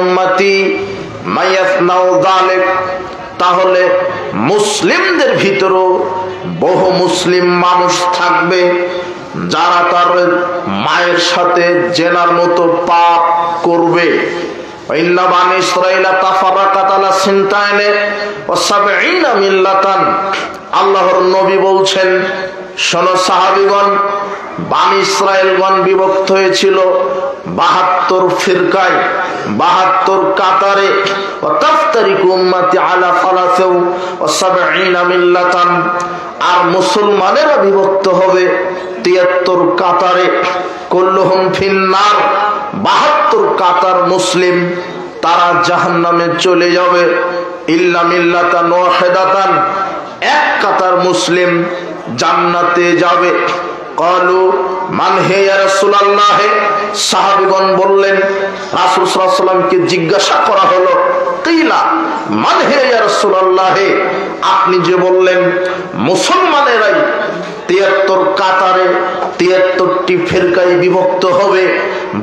উম্মতি মায়াসনাউ যালিক, তাহলে মুসলিমদের ভিতরও বহু মুসলিম মানুষ থাকবে যারা তার মায়ের সাথে জেনার মতো পাপ করবে। ইন্না বানি ইসরাঈলা তাফারাকাত আলা সিনতাইনি ওয়া সাবঈনা মিল্লাতান, আল্লাহর নবী বলছেন, শোনো সাহাবীগণ, বানি ইসরাইলগণ বিভক্ত হয়েছিল 72 ফিরকায়, 72 কাতারে। ওয়া তাফতারিকু উম্মতি আলা 73 মিল্লাতান, আর মুসলমানেরা বিভক্ত হবে 73 কাতারে। কুল্লুহুম ফিন্নার, 72 কাতার মুসলিম, তারা জাহান্নামে চলে যাবে। ইল্লা মিল্লাতান ওয়াহিদাতান, এক কাতার মুসলিম জান্নাতে যাবে। ক্বালু মান হে ইয়া রাসূলুল্লাহ, সাহাবীগণ বললেন, রাসূল সাল্লাল্লাহু আলাইহি ওয়াসাল্লামকে জিজ্ঞাসা করা হলো, কিলা মান হে ইয়া রাসূলুল্লাহ, আপনি যে বললেন মুসলমানেরাই 73 কাতারে 73টি ফিরকায় বিভক্ত হবে,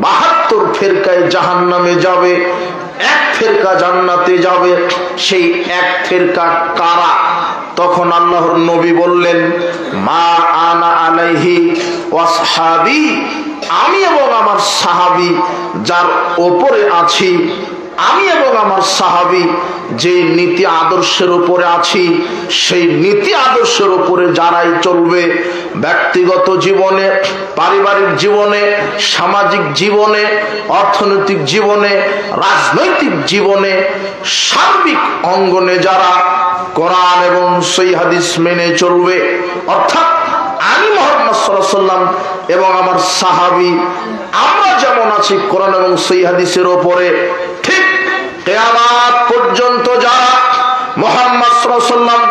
72 ফিরকায় জাহান্নামে যাবে, এক ফিরকা জান্নাতে যাবে, সেই এক ফিরকা কারা? তখন আল্লাহর নবী বললেন, মা আনা আলাইহি ওয়া আসহাবি, আমি এবং আমার সাহাবী যার উপরে আছি, আমি এবং আমার সাহাবী যে নীতি আদর্শের উপরে আছি, সেই নীতি আদর্শের উপরে যারাই চলবে, ব্যক্তিগত জীবনে, পারিবারিক জীবনে, সামাজিক জীবনে, অর্থনৈতিক জীবনে, রাজনৈতিক জীবনে, সার্বিক অঙ্গনে যারা কোরআন এবং সহিহ হাদিস মেনে চলবে, অর্থাৎ আমি মুহাম্মদ সাল্লাল্লাহু আলাইহি ওয়াসাল্লাম এবং আমার সাহাবী আমরা যেমন আছি কোরআন এবং সহিহ হাদিসের উপরে, ঠিক কিয়ামত পর্যন্ত যারা মুহাম্মদ সাল্লাল্লাহু আলাইহি ওয়াসাল্লাম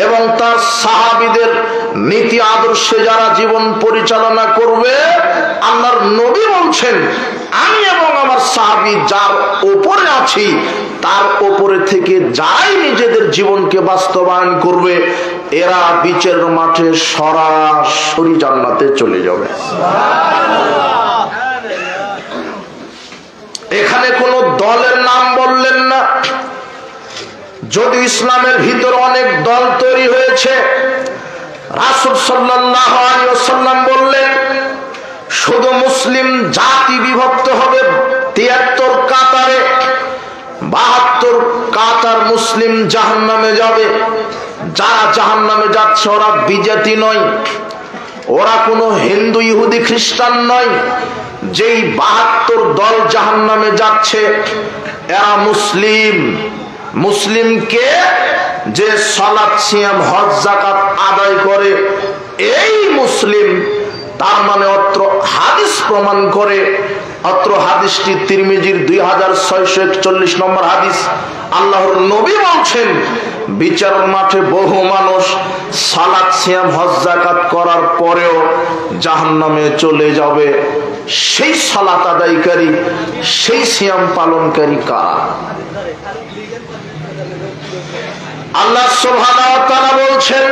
এবং তার সাহাবীদের নীতি আদর্শে যারা জীবন পরিচালনা করবে, আল্লাহর নবী বলছেন, আমি এবং আমার সাহাবী যার উপরে আছি, তার উপরে থেকে যারাই নিজেদের জীবনকে বাস্তবায়ন করবে, এরা বিচারের মাঠে সরাসরি জান্নাতে চলে যাবে। এখানে কোন দলের নাম বললেন না। যদি ইসলামের ভিতর অনেক দল তৈরি হয়েছে, রাসূল সাল্লাল্লাহু আলাইহি ওয়াসাল্লাম বললেন শুধু মুসলিম জাতি বিভক্ত হবে 73 কাতারে, 72 কাতার মুসলিম জাহান্নামে যাবে। যারা জাহান্নামে যাচ্ছে ওরা বিজাতি নয়, ওরা কোনো হিন্দু ইহুদি খ্রিস্টান নয়। যেই 72 দল জাহান্নামে যাচ্ছে এরা মুসলিম। মুসলিমকে যে সালাত সিয়াম হজ যাকাত আদায় করে এই মুসলিম, তার মানে অত্র হাদিস প্রমাণ করে, অত্র হাদিসটি তিরমিজির 2641 নম্বর হাদিস। আল্লাহর নবী বলছেন, বিচার মাঠে বহু মানুষ সালাত সিয়াম হজ যাকাত করার পরেও জাহান্নামে চলে যাবে। সেই সালাত আদায়কারী, সেই সিয়াম পালনকারী কারা? আল্লাহ সুবহানাহু ওয়া তাআলা বলছেন,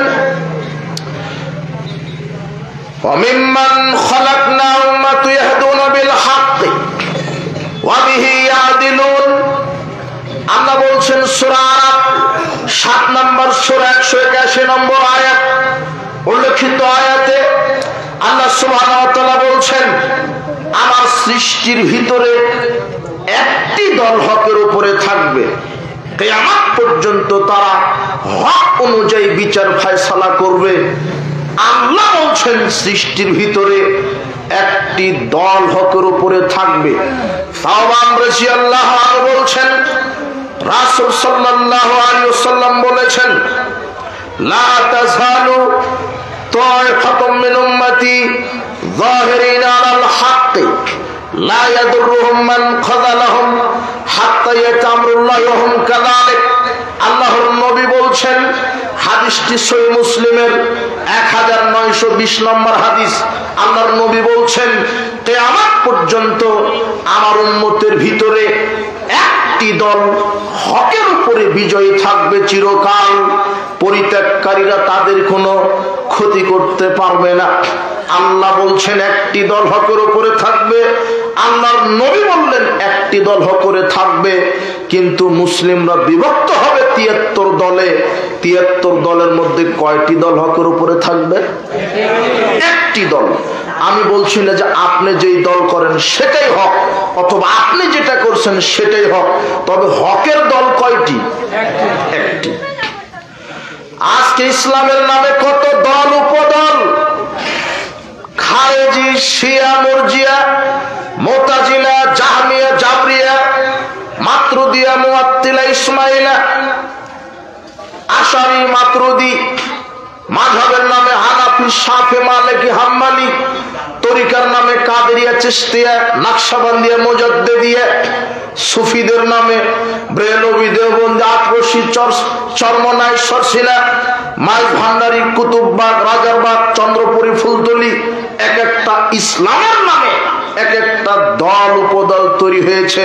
وَمِمَّنْ خَلَقْنَا أُمَّةً يَهْدُونَ بِالْحَقِّ وَبِهِ يَعْدِلُونَ। আল্লাহ বলছেন সূরা আরাফ 7 নম্বর সূরা 181 নম্বর আয়াত, উল্লেখিত আয়াতে আল্লাহ সুবহানাহু ওয়া তাআলা বলছেন, আমার সৃষ্টির ভিতরে একটি দল হকের উপরে থাকবে, কিয়ামত পর্যন্ত তারা হক অনুযায়ী বিচার ফয়সালা করবে। আল্লাহ বলছেন সৃষ্টির ভিতরে একটি দল হকের উপরে থাকবে। সাওবান রাদিয়াল্লাহু আনহু বলছেন, রাসূল সাল্লাল্লাহু আলাইহি ওয়াসাল্লাম বলেছেন, লা তাযালু তায়ফাতুম মিন উম্মতি যাহিরিনা আলাল হক লা ইয়াদুরুহুম মান খাযালাহুম হাত্তা ইয়াতামরুল্লাহু ওয়া হুম কাযালিক। আল্লাহর নবী বলছেন, হাদিসটি সহিহ মুসলিমের 1920 নম্বর হাদিস। আল্লাহর নবী বলছেন, কিয়ামত পর্যন্ত আমার উম্মতের ভিতরে একটি দল হকের উপরে বিজয়ী থাকবে চিরকাল, পরিত্যাগকারীরা তাদের কোনো ক্ষতি করতে পারবে না। আল্লাহ বলছেন একটি দল হকের উপরে থাকবে, আল্লাহর নবী বললেন একটি দল হকরে থাকবে, কিন্তু মুসলিমরা বিভক্ত হবে ৭৩ দলে। ৭৩ দলের মধ্যে কয়টি দল হকের উপরে থাকবে? একটি দল। আমি বলছি না যে আপনি যেই দল করেন সেটাই হক, অথবা আপনি যেটা করছেন সেটাই হক, তবে হকের দল কয়টি? একটি। আজকে ইসলামের নামে কত দল উপদল, খারেজি, শিয়া, মুরজিয়া, মুতাজিলা, জাহমিয়া, জাবরিয়া, মাতরুদিয়া, মুআত্তিলা, ইসমাইলা, আশারি, মাতরুদি, মাযহাবের নামে হানাফি, শাফি, মালিকি, হাম্বলি, তরিকার নামে কাদেরিয়া, চিশতিয়া, নকশবন্দিয়া, মুজাদ্দিদিয়া, সুফিদের নামে ব্রেলভী, দেওবন্দি, আতরশি, চরমনাই, সরসিলা, মাইজ ভান্ডারী, কুতুববাগ, রাজারবাগ, চন্দ্রপুরী, ফুলতলি, এক একটা ইসলামের নামে এক একটা দল উপদল তৈরি হয়েছে।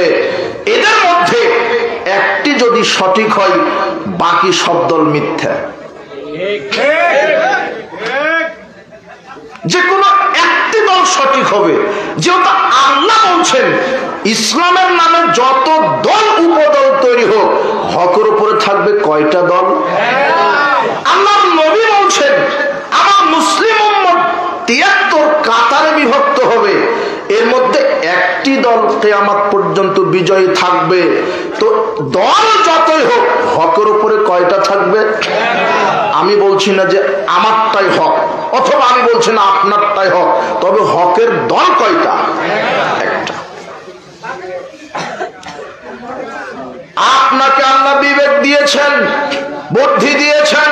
এদের মধ্যে একটি যদি সঠিক হয়, বাকি সব দল মিথ্যা। যে কোনো একটি দল সঠিক হবে, যেহেতু আল্লাহ বলছেন ইসলামের নামে যত দল উপদল তৈরি হোক, হকের উপরে থাকবে কয়টা দল? আল্লাহ নবী বলছেন আমার মুসলিম উম্মত ৭৩ কাতারে বিভক্ত হবে, এর মধ্যে একটি দল কিয়ামত পর্যন্ত বিজয়ী থাকবে। তো দল যতই হোক, হকের উপরে কয়টা থাকবে? আমি বলছি না যে আমারটাই হক, অথবা আমি বলছি না আপনারটাই হক, তবে হকের দল কয়টা? একটা। আপনাকে আল্লাহ বিবেক দিয়েছেন, বুদ্ধি দিয়েছেন,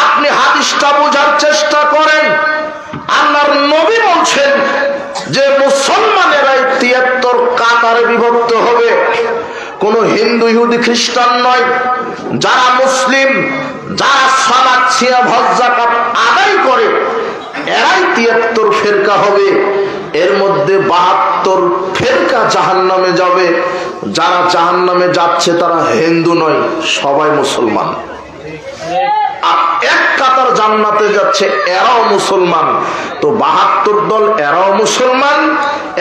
আপনি হাদিসটা বোঝার চেষ্টা করেন। আল্লাহর নবী বলছেন যে মুসলমানেরাই ৭৩ কাতারে বিভক্ত হবে, কোন হিন্দু, ইহুদি, খ্রিস্টান নয়। যারা মুসলিম, যারা সালাত, সিয়াম, হজ, যাকাত আদায় করে, এরাই ৭৩ ফেরকা হবে। এর মধ্যে ৭২ ফেরকা জাহান্নামে যাবে। যারা জাহান্নামে যাচ্ছে তারা হিন্দু নয়, সবাই মুসলমান। আর এক কাতার জান্নাতে যাচ্ছে, এরাও মুসলমান। তো ৭২ দল এরাও মুসলমান,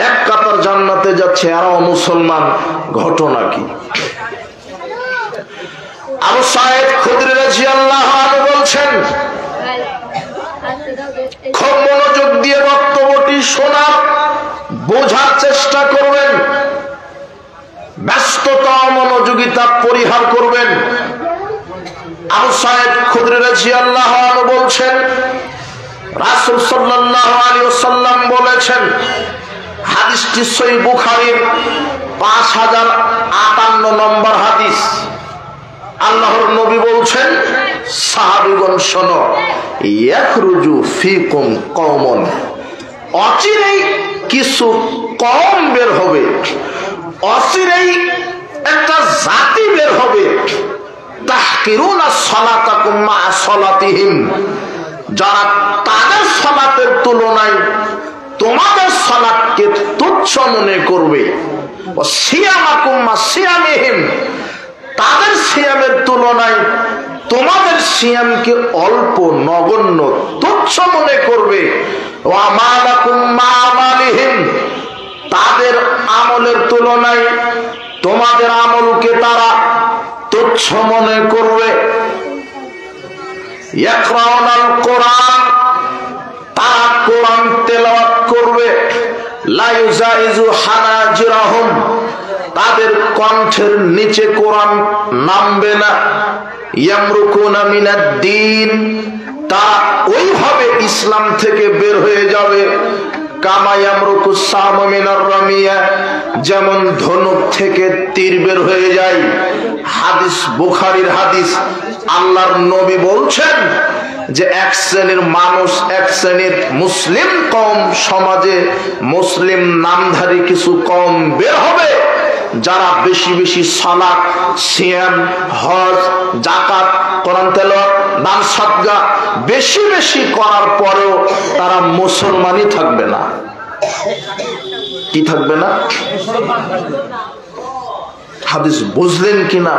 এক কাতার জান্নাতে যাচ্ছে, এরাও মুসলমান। ঘটনা কি? আবু সাঈদ খুদরি রাদিয়াল্লাহু আনহু বলছেন, খুব মনোযোগ দিয়ে বক্তব্যটি শোনা, বোঝার চেষ্টা করবেন, ব্যস্ততা, মনোযোগিতা পরিহার করবেন। আবু সাঈদ খুদরি রাদিয়াল্লাহু আনহু বলছেন, রাসূল সাল্লাল্লাহু আলাইহি ওয়াসাল্লাম বলেছেন, হাদিসটি সহিহ বুখারীর 5058 নম্বর হাদিস। আল্লাহর নবী বলছেন, সাহাবীগণ শোনো, ইয়াখরুজু ফিকুম কওমুন, অচিরেই কিছু কওম বের হবে, অচিরেই একটা জাতি বের হবে, তাহকিরুনা সালাতাকুম মা সালাতিহিম, যারা তাদের সালাতের তুলনায় তোমাদের সালাতকে তুচ্ছ মনে করবে, ও সিয়ামাকুম মা সিয়ামিহিম, তাদের সিয়ামের তুলনায় তোমাদের সিয়ামকে অল্প, নগণ্য, তুচ্ছ মনে করবে, ও আমালাকুম মা আমালিহিম, তাদের আমলের তুলনায় তোমাদের আমলকে তারা তুচ্ছ মনে করবে। ইয়াকরাউনাল কোরআন, তারা কোরআন তেলাওয়াত করবে, লা ইউজাইজু হানাজিরাহুম, তাদের কণ্ঠের নিচে কোরআন নামবে না। ইয়ামরুকুনা মিনাদ-দ্বীন, তারা ওইভাবে ইসলাম থেকে বের হয়ে যাবে, কামা ইয়ামরুকুস সাহমু মিনার রামিয়া, যেমন ধনুক থেকে তীর বের হয়ে যায়। হাদিস বুখারীর হাদিস। আল্লাহর নবী বলছেন যে এক শ্রেণীর মানুষ, এক শ্রেণীর মুসলিম কওম, সমাজে মুসলিম নামধারী কিছু কওম বের হবে, যারা বেশি বেশি সালাত, সিয়াম, হজ, যাকাত, কোরআন তেলাওয়াত, দান সাদকা বেশি বেশি করার পরেও তারা মুসলমানই থাকবে না। কি থাকবে না? হাদিস বুঝলেন কিনা?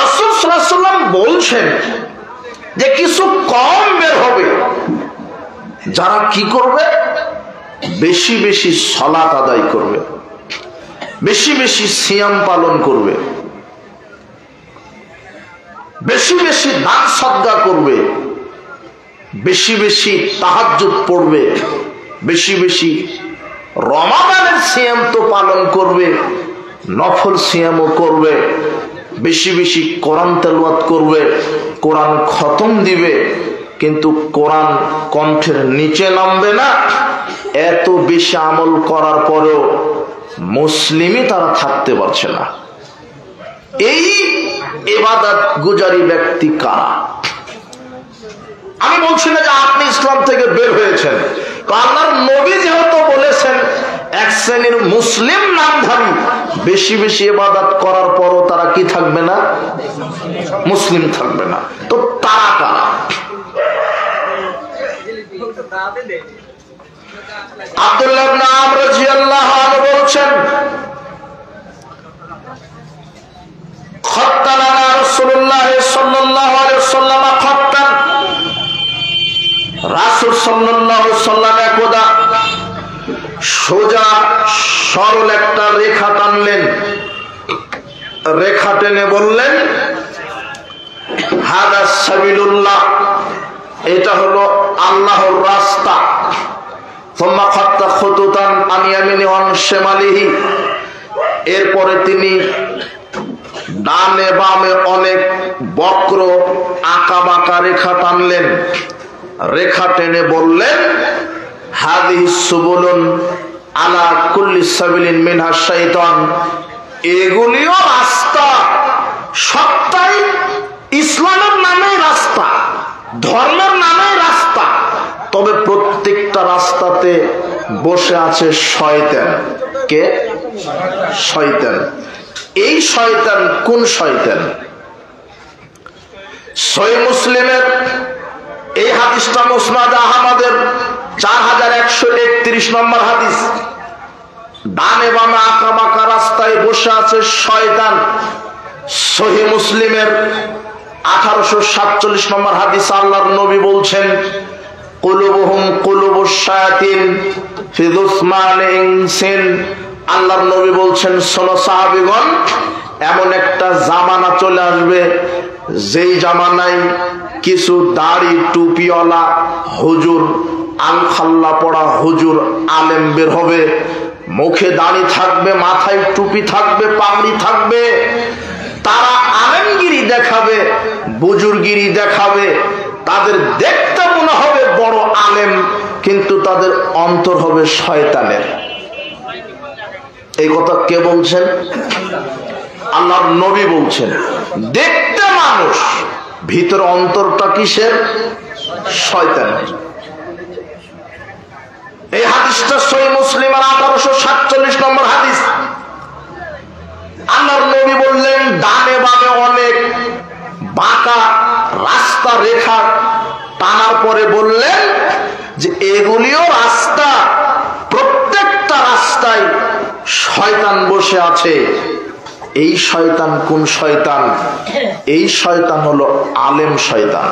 রাসূল সাল্লাল্লাহু আলাইহি ওয়াসাল্লাম বলছেন যে কিছু কম বের হবে যারা কি করবে, বেশি বেশি সালাত আদায় করবে, বেশি বেশি সিয়াম পালন করবে, বেশি বেশি দান সদকা করবে, বেশি বেশি তাহাজ্জুদ পড়বে, বেশি বেশি রমাদানের সিয়াম তো পালন করবে, নফল সিয়ামও করবে, বেশি বেশি কোরআন তেলাওয়াত করবে, কোরআন খতম দিবে, কিন্তু কোরআন কণ্ঠের নিচে নামবে না। এত বেশি আমল করার পরেও মুসলিমই তারা থাকতে পারছে না। এই ইবাদত গুজারি ব্যক্তি কারা? আমি বলছি না যে আপনি ইসলাম থেকে বের হয়েছেন, আল্লাহর নবী যেহেতু বলেছেন এক শ্রেণীর মুসলিম নামধারী বেশি বেশি ইবাদত করার পরও তারা কি থাকবে না? মুসলিম থাকবে না। তো তারা কারা? আব্দুল্লাহ ইবনে আমর রাদিয়াল্লাহু আনহু বলছেন, খাত্তালানা রাসূলুল্লাহ সাল্লাল্লাহু আলাইহি ওয়াসাল্লাম খাত্তান। রাসূল সাল্লাল্লাহু আলাইহি ওয়াসাল্লাম একদা সোজা সরল একটা রেখা টানলেন, রেখা টেনে বললেন, হাদা সাবিলুল্লাহ, এটা হলো আল্লাহর রাস্তা। সুম্মা খাত্তা খুতুতান আন ইয়ামিনি ওয়া আন শিমালিহি, এরপরে তিনি ডানে বামে অনেক বক্র আঁকা বাঁকা রেখা টানলেন, রেখা টেনে বললেন, হাদিহি সুবুলুন আলা কুল্লি সাবিলিন মিনহা শাইতান, এগুলিও রাস্তা, সবটাই ইসলামের নামে রাস্তা, ধর্মের নামে রাস্তা, তবে প্রত্যেকটা রাস্তাতে বসে আছে শয়তান। কে? শয়তান। এই শয়তান কোন শয়তান? সহিহ মুসলিমের এই হাদিসটা মুসনাদ আহমদের 4131 নম্বর হাদিস। ডানে বামে আঁকা বাঁকা রাস্তায় বসে আছে শয়তান। সহিহ মুসলিমের 1847 নম্বর হাদিস, আল্লাহর নবী বলছেন, কুলুবুহুম কুলুবুশ শায়াতিন ফি দুসমানি ইনসিন। আল্লাহর নবী বলছেন, শোনো সাহাবীগণ, এমন একটা জামানা চলে আসবে যেই জামানায় কিছু দাড়ি টুপিওয়ালা হুজুর, আল খাল্লা পড়া হুজুর আলেম বের হবে, মুখে দাড়ি থাকবে, মাথায় টুপি থাকবে, পাগড়ি থাকবে, তারা আলেমগিরি দেখাবে, বুজুর্গিরি দেখাবে, তাদের দেখতে মনে হবে বড় আলেম, কিন্তু তাদের অন্তর হবে শয়তানের। এই কথা কে বলছেন? আল্লাহর নবী বলছেন। দেখতে মানুষ, ভিতরে অন্তরটা কিসের? শয়তানের। এই হাদিসটা সহিহ মুসলিমের 1847 নম্বর হাদিস। আল্লাহর নবী বললেন, ডানে বামে অনেক বাঁকা রাস্তা রেখা টানার পরে বললেন যে এগুলিও রাস্তা, প্রত্যেকটা রাস্তায় শয়তান বসে আছে। এই শয়তান কোন শয়তান? এই শয়তান হলো আলেম শয়তান।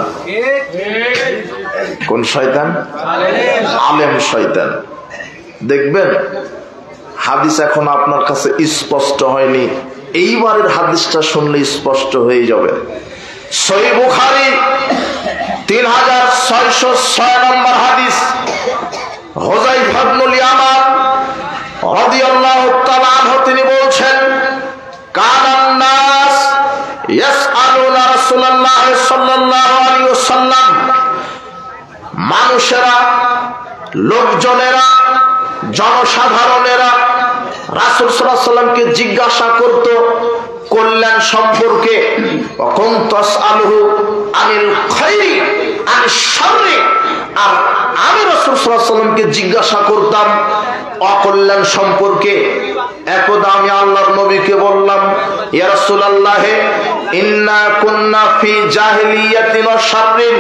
কোন শয়তান? আলেম শয়তান। দেখবেন হাদিস এখন আপনার কাছে স্পষ্ট হয়নি, এইবারের হাদিসটা শুনলে স্পষ্ট হয়ে যাবে। সহিহ বুখারী 3606 নম্বর হাদিস, হুযায়ফা ইবনুল ইয়ামান রাদিয়াল্লাহু তাআলা আনহু তিনি বলছেন, কানান নাস ইয়াসআলুনা রাসূলুল্লাহ সাল্লাল্লাহু আলাইহি ওয়াসাল্লাম, মানুষেরা, লোকজনেরা, জনসাধারণেরা রাসূল সাল্লাল্লাহু আলাইহি ওয়াসাল্লামকে জিজ্ঞাসা করত কল্যাণ সম্পর্কে, কুনতাসআলহু আনিল খাইরি আনিশ শাররি, আর আমি রাসূল সাল্লাল্লাহু আলাইহি ওয়াসাল্লামকে জিজ্ঞাসা করতাম অকল্যাণ সম্পর্কে। একদা আমি আল্লাহর নবীকে বললাম, ইয়া রাসূলুল্লাহ, ইন্না কুন্না ফি জাহিলিয়াতিন ওয়া শাররিন,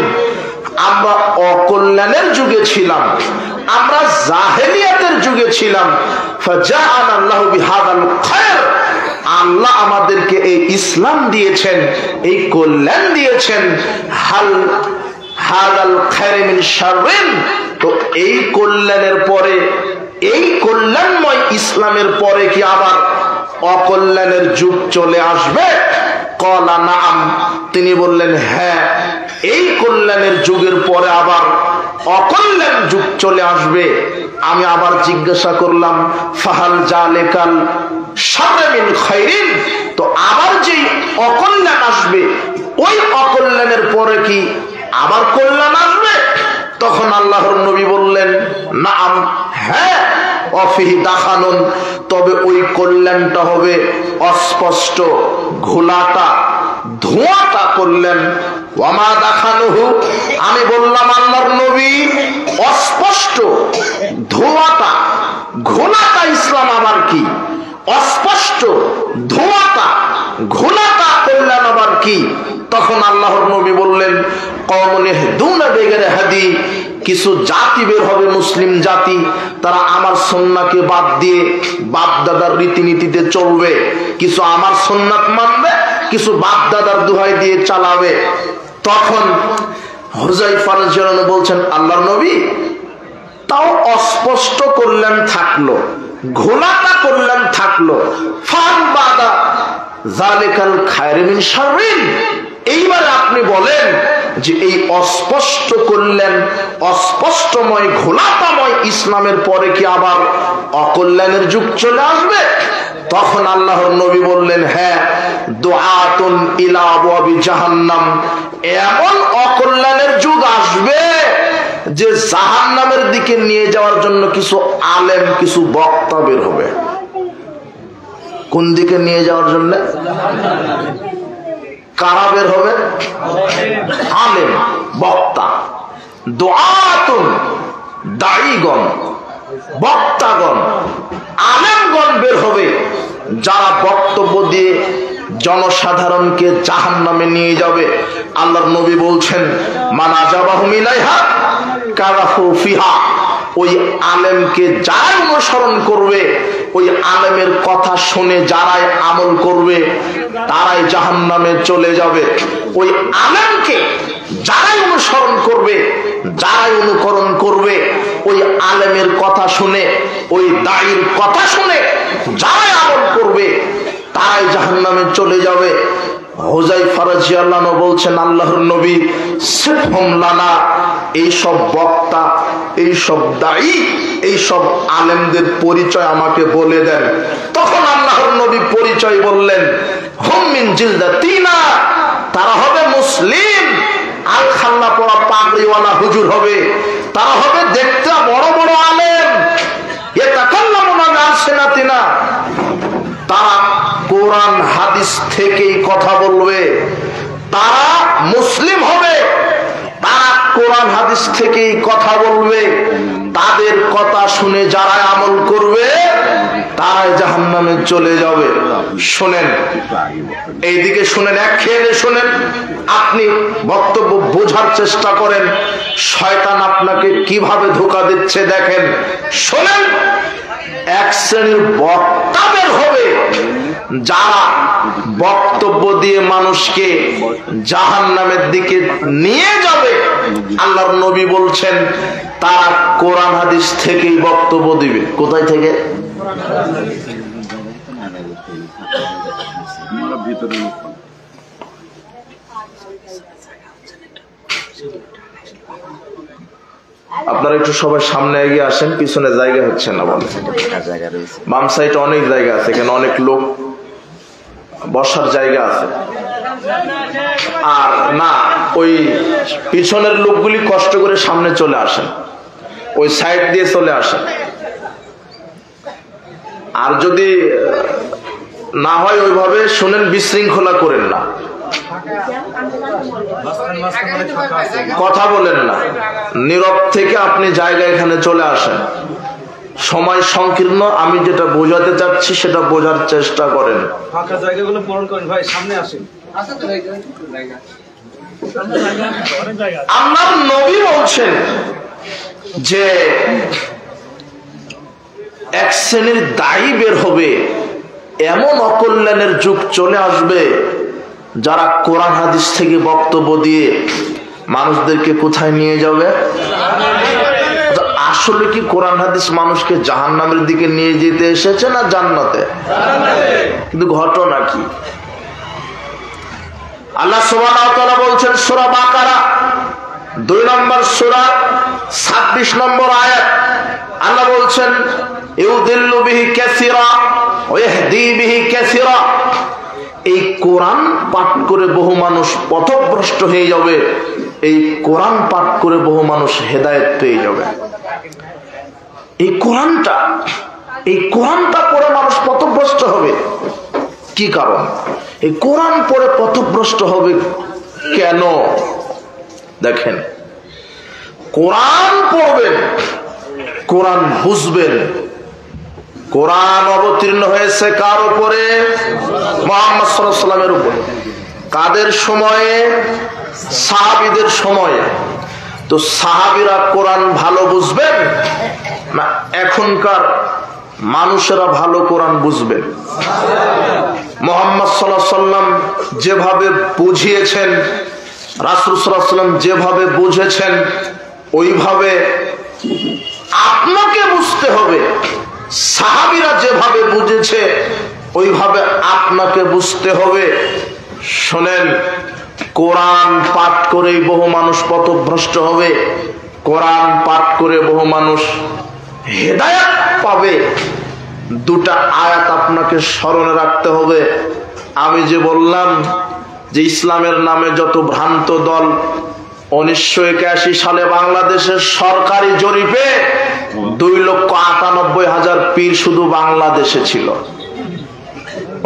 আমরা অকল্যাণের যুগে ছিলাম, আমরা জাহেলিয়াতের যুগে ছিলাম, ফাজাআনা আল্লাহু বিহাদাল খায়র, আল্লাহ আমাদেরকে এই ইসলাম দিয়েছেন, এই কল্যাণ দিয়েছেন। হাল হাদাল খায়র মিন শাররিন, তো এই কল্যাণের পরে, এই কল্যাণময় ইসলামের পরে কি আবার অকল্যাণের যুগ চলে আসবে? ক্বালা নাআম, তিনি বললেন হ্যাঁ, এই কল্যাণের যুগের পরে আবার অকল্যাণ যুগ চলে আসবে। আমি আবার জিজ্ঞাসা করলাম, ফাহাল জালিকাল শাররু মিন খায়রিন, তো আবার যে অকল্যাণ আসবে, ওই অকল্যাণের পরে কি আবার কল্যাণ আসবে? তখন আল্লাহর নবী বললেন, নাআম, হ্যাঁ, অফিহি দাখানুন, তবে ওই কল্যাণটা হবে অস্পষ্ট, ঘোলাটা, ধোঁয়াটা কল্যাণ। ওয়ামা দাখানুহু, আমি বললাম আল্লাহর নবী, অস্পষ্ট ধোঁয়াটা, ঘোলাটা ইসলাম আবার কি? অস্পষ্ট ধোঁয়াটা, ঘোলাটা কল্যাণ আবার কি? তখন আল্লাহর নবী বললেন, কওমুন ইয়াহদুনা বিগাইরি হাদি, কিছু জাতি বের হবে, মুসলিম জাতি, তারা আমার সুন্নাহকে বাদ দিয়ে বাপ দাদার রীতিনীতিতে চলবে, কিছু আমার সুন্নাত মানবে, কিছু বাপ দাদার দোহাই দিয়ে চালাবে। তখন হুযায়ফা রাদিয়াল্লাহু আনহু বলছেন, আল্লাহর নবী, তাও অস্পষ্ট কল্যাণ থাকলো, ঘোলাটা কল্যাণ থাকলো, ফান বাদা যালিকাল খায়রু মিন শাররিন, এইবার আপনি বলেন যে এই অস্পষ্ট কল্যাণ, অস্পষ্টময় ঘোলাটাময় ইসলামের পরে কি আবার অকল্যাণের যুগ চলে আসবে? তখন আল্লাহর নবী বললেন, হ্যাঁ, দুআতুন ইলা আবওয়াবি জাহান্নাম, এমন অকল্যাণের যুগ আসবে যে জাহান্নামের দিকে নিয়ে যাওয়ার জন্য কিছু আলেম, কিছু বক্তা বের হবে। কোন দিকে নিয়ে যাওয়ার জন্য? কারা বের হবে? আলেম, বক্তা। দুআতুন, দাঈগণ, বক্তাগণ, আলেমগণ বের হবে, যারা বক্তব্য দিয়ে জনসাধারণকে জাহান্নামে নিয়ে যাবে। আল্লাহর নবী বলছেন, মান আজাবাহুম ইলাইহা কারাফু ফিহা, ওই আলেমকে যারা অনুসরণ করবে, ওই আলেমের কথা শুনে যারাই আমল করবে, তারাই জাহান্নামে চলে যাবে। ওই আলেমকে যারাই অনুসরণ করবে, যারাই অনুকরণ করবে, ওই আলেমের কথা শুনে, ওই দাঈর কথা শুনে যারাই আমল করবে, তারাই জাহান্নামে চলে যাবে। হুযায়ফা রাদিয়াল্লাহু আনহু বলছেন, আল্লাহর নবী, সিফহুম লানা, এই সব বক্তা, এই সব দাঈ, এই সব আলেমদের পরিচয় আমাকে বলে দেন। তখন আল্লাহর নবী পরিচয় বললেন, হুম মিন জিলদাতিনা, তারা হবে মুসলিম, আল খাল্লা পরা পাগড়িওয়ালা হুজুর হবে, তারা হবে দেখতে বড় বড় আলেম, ইয়াতাকাল্লামুনা বিআলসিনাতিনা, তারা কোরআন হাদিস থেকেই কথা বলবে, তারা মুসলিম হবে, তারা কোরআন হাদিস থেকেই কথা বলবে, তাদের কথা শুনে যারা আমল করবে তারাই জাহান্নামে চলে যাবে। শুনেন, এইদিকে শুনেন, এক খেয়ে শুনেন, আপনি বক্তব্য বোঝার চেষ্টা করেন, শয়তান আপনাকে কিভাবে ধোঁকা দিচ্ছে দেখেন। শোনেন, এক শ্রেণীর বক্তা বের হবে, যারা বক্তব্য দিয়ে মানুষকে জাহান্নামের দিকে নিয়ে যাবে। আল্লাহর নবী বলছেন, তারা কোরআন হাদিস থেকেই বক্তব্য দিবে। কোথায় থেকে? আপনারা একটু সবাই সামনে এগিয়ে আসেন, পিছনে জায়গা হচ্ছে না বলে। বাম সাইডে অনেক জায়গা আছে, এখানে অনেক লোক বসার জায়গা আছে। আর না, ওই পিছনের লোকগুলি কষ্ট করে সামনে চলে আসেন, ওই সাইড দিয়ে চলে আসেন। আর যদি না হয় ওইভাবে শুনেন, বিশৃঙ্খলা করেন না, কথা বলেন না, নীরব থেকে আপনি জায়গা এখানে চলে আসেন। সময় সংকীর্ণ, আমি যেটা বোঝাতে চাচ্ছি সেটা বোঝার চেষ্টা করেন। ফাঁকা জায়গাগুলো পূরণ করেন ভাই, সামনে আসেন। আল্লাহর নবী বলছেন, যে এক শ্রেণীর দায়ী বের হবে, এমন অকল্যাণের যুগ চলে আসবে যারা কোরআন হাদিস থেকে বক্তব্য দিয়ে মানুষদেরকে কোথায় নিয়ে যাবে? আসলে কি কোরআন হাদিস মানুষকে জাহান্নামের দিকে নিয়ে যেতে এসেছে না জান্নাতে? কিন্তু ঘটনা কি? আল্লাহ সুবহানাহু ওয়া তাআলা বলছেন সূরা বাকারা 2 নম্বর সূরা 26 নম্বর আয়াত, আল্লাহ বলছেন ইউদিল্লু বিহি কাসীরা ওয়া ইয়াহদি বিহি কাসীরা। এই কোরআন পাঠ করে বহু মানুষ পথভ্রষ্ট হয়ে যাবে, এই কোরআন পাঠ করে বহু মানুষ হেদায়েত পেয়ে যাবে। এই কোরআনটা পড়ে মানুষ পথভ্রষ্ট হবে। কি কারণ? এই কোরআন পড়ে পথভ্রষ্ট হবে কেন? দেখেন, কোরআন পড়বেন, কোরআন বুঝবেন। কোরআন অবতীর্ণ হয়েছে কার উপরে? মুহাম্মদ সাল্লাল্লাহু আলাইহি ওয়াসাল্লামের উপরে। কাদের সময়ে? সাহাবীদের সময়ে। তো সাহাবীরা কোরআন ভালো বুঝবেন না এখনকার মানুষেরা ভালো কোরআন বুঝবেন? মুহাম্মদ সাল্লাল্লাহু আলাইহি ওয়াসাল্লাম যেভাবে বুঝিয়েছেন, রাসূল সাল্লাল্লাহু আলাইহি ওয়াসাল্লাম যেভাবে বুঝেছেন, ওইভাবে আপনাকে বুঝতে হবে। সাহাবীরা যেভাবে বুঝেছে ওইভাবে আপনাকে বুঝতে হবে। শোনেন, কোরআন পাঠ করে বহু মানুষ পথভ্রষ্ট হবে, কোরআন পাঠ করে বহু মানুষ হেদায়েত পাবে। দুটা আয়াত আপনাকে স্মরণে রাখতে হবে। আমি যে বললাম যে ইসলামের নামে যত ভ্রান্ত দল, 1981 সালে বাংলাদেশের সরকারি জরিপে 2,98,000 পীর শুধু বাংলাদেশে ছিল।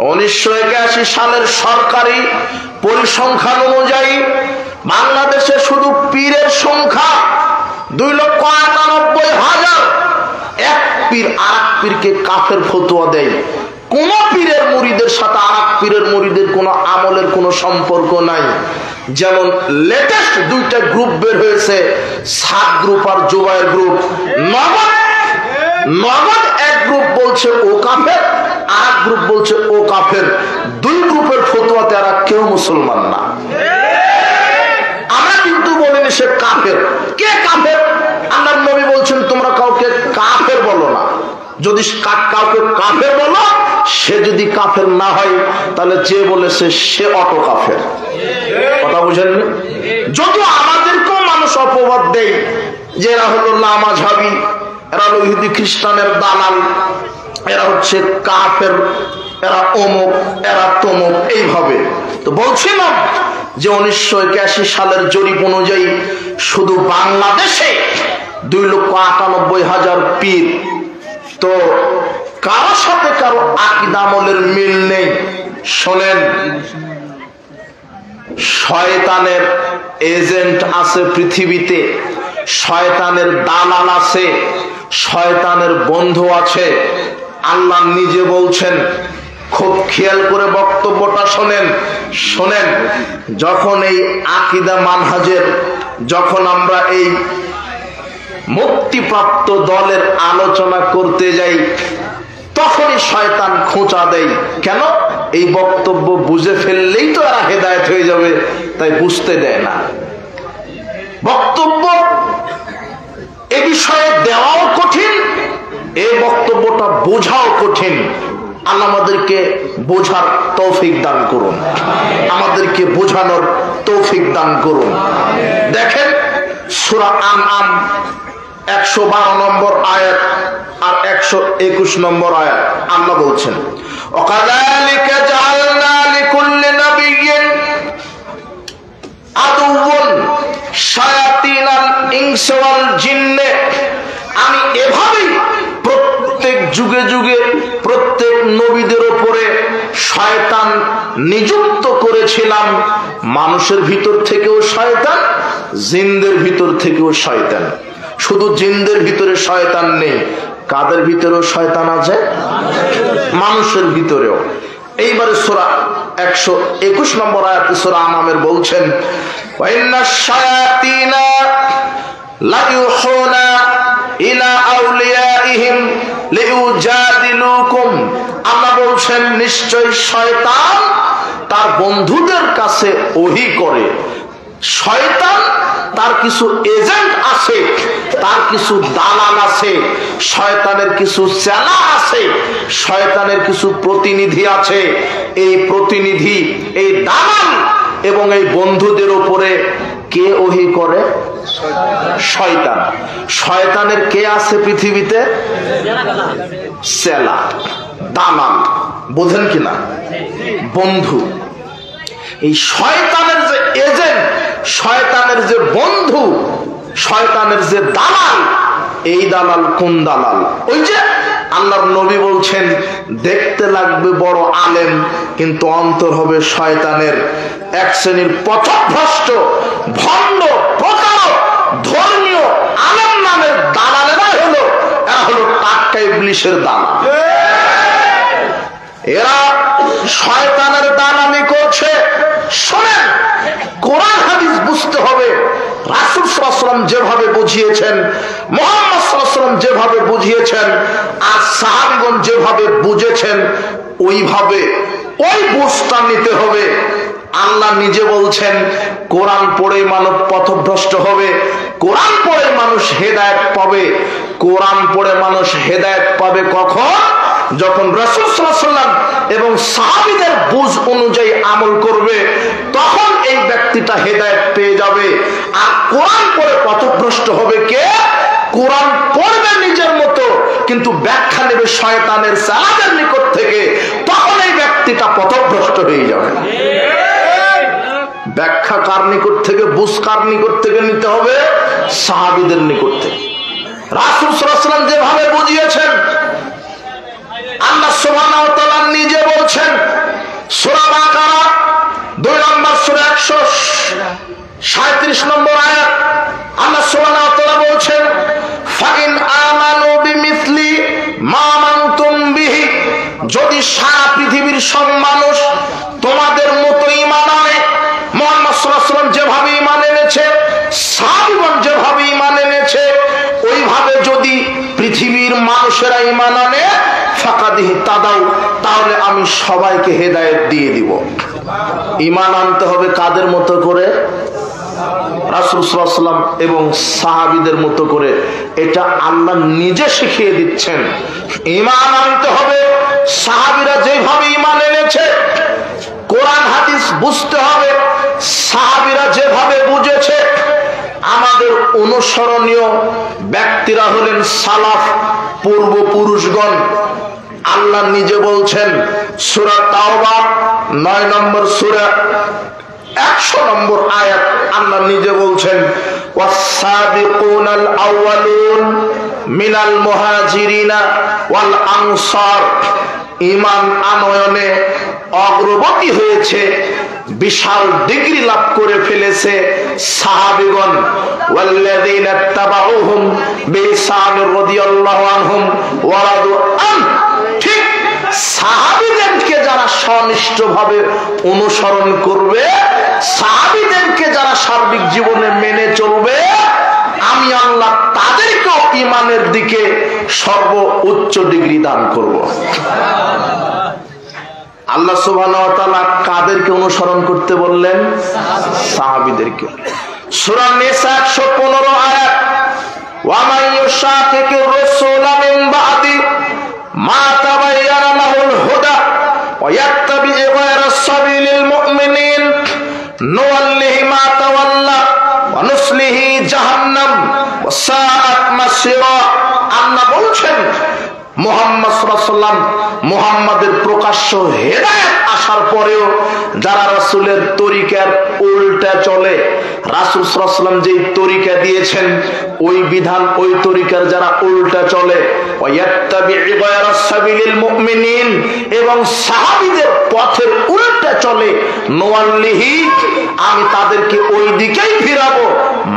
1981 সালের সরকারি পরিসংখ্যান অনুযায়ী বাংলাদেশে শুধু পীরের সংখ্যা 2,98,000। এক পীর আরেক পীরকে কাফের ফতোয়া দেয়। কোন পীরের মুরিদের সাথে আরেক পীরের মুরিদের কোনো আমলের কোনো সম্পর্ক নাই। যেমন লেটেস্ট 2টা গ্রুপ বের হয়েছে, সাদ গ্রুপ আর জুবায়ের গ্রুপ। নগদ এক গ্রুপ বলছে ও কাফের, আর গ্রুপ বলছে ও কাফের। 2 গ্রুপের ফতোয়াতে আর কেউ মুসলমান না। আমরা কিন্তু বলিনি সে কাফের। কে কাফের? আল্লাহর নবী বলছেন তোমরা কাউকে কাফের বলো না। যদি কাউকে কাফের বলো, সে যদি কাফের না হয় তাহলে যে বলেছে সে অটো কাফের। কথা বুঝেননি? যদিও আমাদেরকেও মানুষ অপবাদ দেয় যে এরা হলো লামাঝাবি, এরা হলো ইহুদি খ্রিস্টানের দালাল, এরা হচ্ছে কাফের, এরা অমুক, এরা তমুক, এইভাবে। তো বলছিলাম যে 1981 সালের জরিপ অনুযায়ী শুধু বাংলাদেশে 2,98,000 পীর। তো কারো সাথে কারো আকীদা আমলের মিল নেই। শোনেন, শয়তানের এজেন্ট আছে পৃথিবীতে, শয়তানের দালাল আছে, শয়তানের বন্ধু আছে। আল্লাহ নিজে বলছেন, খুব খেয়াল করে বক্তব্যটা শোনেন। যখন এই আকীদা মানহাজের, যখন আমরা এই মুক্তিপ্রাপ্ত দলের আলোচনা করতে যাই, তখনই শয়তান খোঁচা দেয়। কেন? এই বক্তব্য বুঝে ফেললেই তো এরা হেদায়েত হয়ে যাবে, তাই বুঝতে দেয় না। বক্তব্য এ বিষয়ে দেওয়াও কঠিন, এই বক্তব্যটা বোঝাও কঠিন। আল্লাহ আমাদেরকে বোঝার তৌফিক দান করুন, আমাদেরকে বোঝানোর তৌফিক দান করুন। দেখেন সূরা আনআম 112 নম্বর আয়াত আর 121 নম্বর আয়াত, আল্লাহ বলছেন ওয়াকাযালিকা জাআলনা লিকুল্লি নাবিয়্যিন আদুওয়ান শায়াতিনাল ইনসি ওয়াল জিন্নে। আমি এভাবেই প্রত্যেক যুগে যুগে প্রত্যেক নবীদের উপরে শয়তান নিযুক্ত করেছিলাম। মানুষের ভিতর থেকেও শয়তান, জিনদের ভিতর থেকেও শয়তান। শুধু জিনদের ভিতরে শয়তান নেই, কাদের ভিতরেও শয়তান আছে? মানুষের ভিতরেও। এইবারে সূরা 121 নম্বর আয়াতে সূরা আনামের বলছেন ওয়াইন্নাশ শায়াতিনা লাইউহুনা ইলা আউলিয়াইহিম লিউজাদিলুকুম। আল্লাহ বলছেন নিশ্চয় শয়তান তার বন্ধুদের কাছে ওহী করে। শয়তান তার কিছু এজেন্ট আছে, তার কিছু দালাল আছে, শয়তানের কিছু চেলা আছে, শয়তানের কিছু প্রতিনিধি আছে। এই প্রতিনিধি, এই দালাল এবং এই বন্ধুদের উপরে কে ওহী করে? শয়তান। শয়তানের কে আছে পৃথিবীতে? চেলা, দালাল। বোঝেন কিনা? বন্ধু। এই শয়তানের যে এজেন্ট, শয়তানের যে বন্ধু, শয়তানের যে দালাল, এই দালাল কোন দালাল? ওই যে আল্লাহর নবী বলছেন দেখতে লাগবে বড় আলেম কিন্তু অন্তর হবে শয়তানের। এক শ্রেণীর পথভ্রষ্ট, ভণ্ড, প্রতারক, ধর্মীয় আলেম নামের দালালেরা হলো, এরা হলো টাটকা ইবলিশের দালাল। এরা শয়তানের দালালি করছে। শোনেন, কোরআন হাদিস বুঝতে হবে। রাসূল সাল্লাল্লাহু আলাইহি ওয়াসাল্লাম যেভাবে বুঝিয়েছেন, মুহাম্মদ সাল্লাল্লাহু আলাইহি ওয়াসাল্লাম যেভাবে বুঝিয়েছেন, আর সাহাবীগণ যেভাবে বুঝেছেন, ওইভাবে ওই বুঝটা নিতে হবে। আল্লাহ নিজে বলছেন কোরআন পড়ে মানুষ পথভ্রষ্ট হবে, কোরআন পড়ে মানুষ হেদায়েত পাবে। কোরআন পড়ে মানুষ হেদায়েত পাবে কখন? যখন রাসূল সাল্লাল্লাহু আলাইহি ওয়াসাল্লাম এবং সাহাবীদের বুঝ অনুযায়ী আমল করবে, তখন এই ব্যক্তিটা হেদায়েত পেয়ে যাবে। আর কোরআন পড়ে পথভ্রষ্ট হবে কে? কোরআন পড়বে নিজের মতো কিন্তু ব্যাখ্যা নেবে শয়তানের চেলাদের নিকট থেকে, তখন এই ব্যক্তিটা পথভ্রষ্ট হয়ে যাবে। ব্যাখ্যা কার নিকট থেকে, বুঝ কার নিকট থেকে নিতে হবে? সাহাবীদের নিকট থেকে। রাসূল সাল্লাল্লাহু আলাইহি ওয়াসাল্লাম যেভাবে বুঝিয়েছেন, আল্লাহ সুবহানাহু ওয়া তাআলা নিজে বলছেন সূরা বাকারা 2 নম্বর সূরা 137 নম্বর আয়াত, আল্লাহ সুবহানাহু ওয়া তাআলা বলছেন ফাইন আমানু বিমিসলি মা আমানতুম বিহি। যদি সারা পৃথিবীর সব মানুষ তোমাদের মতো ঈমান আনে, মুহাম্মদ সাল্লাল্লাহু আলাইহি ওয়াসাল্লাম যেভাবে ঈমান এনেছে, সাহাবীগণ যেভাবে ঈমান এনেছে, ওইভাবে যদি পৃথিবীর মানুষেরা ঈমান আনে, ফাকাদিহি তাদাউ, তাহলে আমি সবাইকে হেদায়েত দিয়ে দিব। ঈমান আনতে হবে কাদের মতো করে? রাসূল সাল্লাল্লাহু আলাইহি ওয়াসাল্লাম এবং সাহাবীদের মতো করে। এটা আল্লাহ নিজে শিখিয়ে দিচ্ছেন। ঈমান আনতে হবে সাহাবীরা যেভাবে ঈমান এনেছে। কোরআন হাদিস বুঝতে হবে সাহাবীরা যেভাবে বুঝেছে। আমাদের অনুসরণীয় ব্যক্তিরা হলেন সালাফ, পূর্বপুরুষগণ। আল্লাহ নিজে বলছেন সূরা তাওবা 9 নম্বর সূরা 100 নম্বর আয়াত, আল্লাহ নিজে বলছেন ওয়াস-সাবিকুনাল আউয়ালুন মিনাল মুহাজিরিনা ওয়াল আনসার। ঈমান আনয়নে অগ্রগতি হয়েছে, বিশাল ডিগ্রি লাভ করে ফেলেছে সাহাবীগণ। ওয়াল্লাযীনা তাবাউহুম বিইহসান রাদিয়াল্লাহু আনহুম ওয়া রাদু আন। ঠিক সাহাবীদেরকে যারা সনিষ্ঠভাবে অনুসরণ করবে, সাহাবীদেরকে যারা সার্বিক জীবনে মেনে চলবে, আমি আল্লাহ তাদেরকেও ঈমানের দিকে সর্বোচ্চ ডিগ্রি দান করব। আল্লাহ সুবহানাহু ওয়া তাআলা কাদেরকে অনুসরণ করতে বললেন? সাহাবীদেরকে। সূরা নিসা 115 আয়াত, ওয়া মান ইউশাকিকির রাসূলা মিন বাদি মা তাবায়্যানা লাহুল হুদা ওয়া ইয়াত্তাবি গায়রা সাবিলিল মুমিনিন নুওয়াল্লিহি মা তাওয়াল্লা ওয়া নুসলিহি জাহান্নাম ওয়া সাআত মাসিরা। আল্লাহ বলছেন মুহাম্মদ সাল্লাল্লাহু আলাইহি ওয়াসাল্লাম, মুহাম্মাদের প্রকাশ্য হেদায়েত আসার পরেও যারা রাসূলের তরিকার উল্টা চলে, রাসূল সাল্লাল্লাহু আলাইহি ওয়াসাল্লাম যেই তরিকা দিয়েছেন ওই বিধান, ওই তরিকার যারা উল্টা চলে, ওয়ায়াত্তাবি গায়রা সাবিলিল মুমিনিন, এবং সাহাবীদের পথের উল্টা চলে, নুওয়াল্লিহি, আমি তাদেরকে ওই দিকেই ফিরাবো,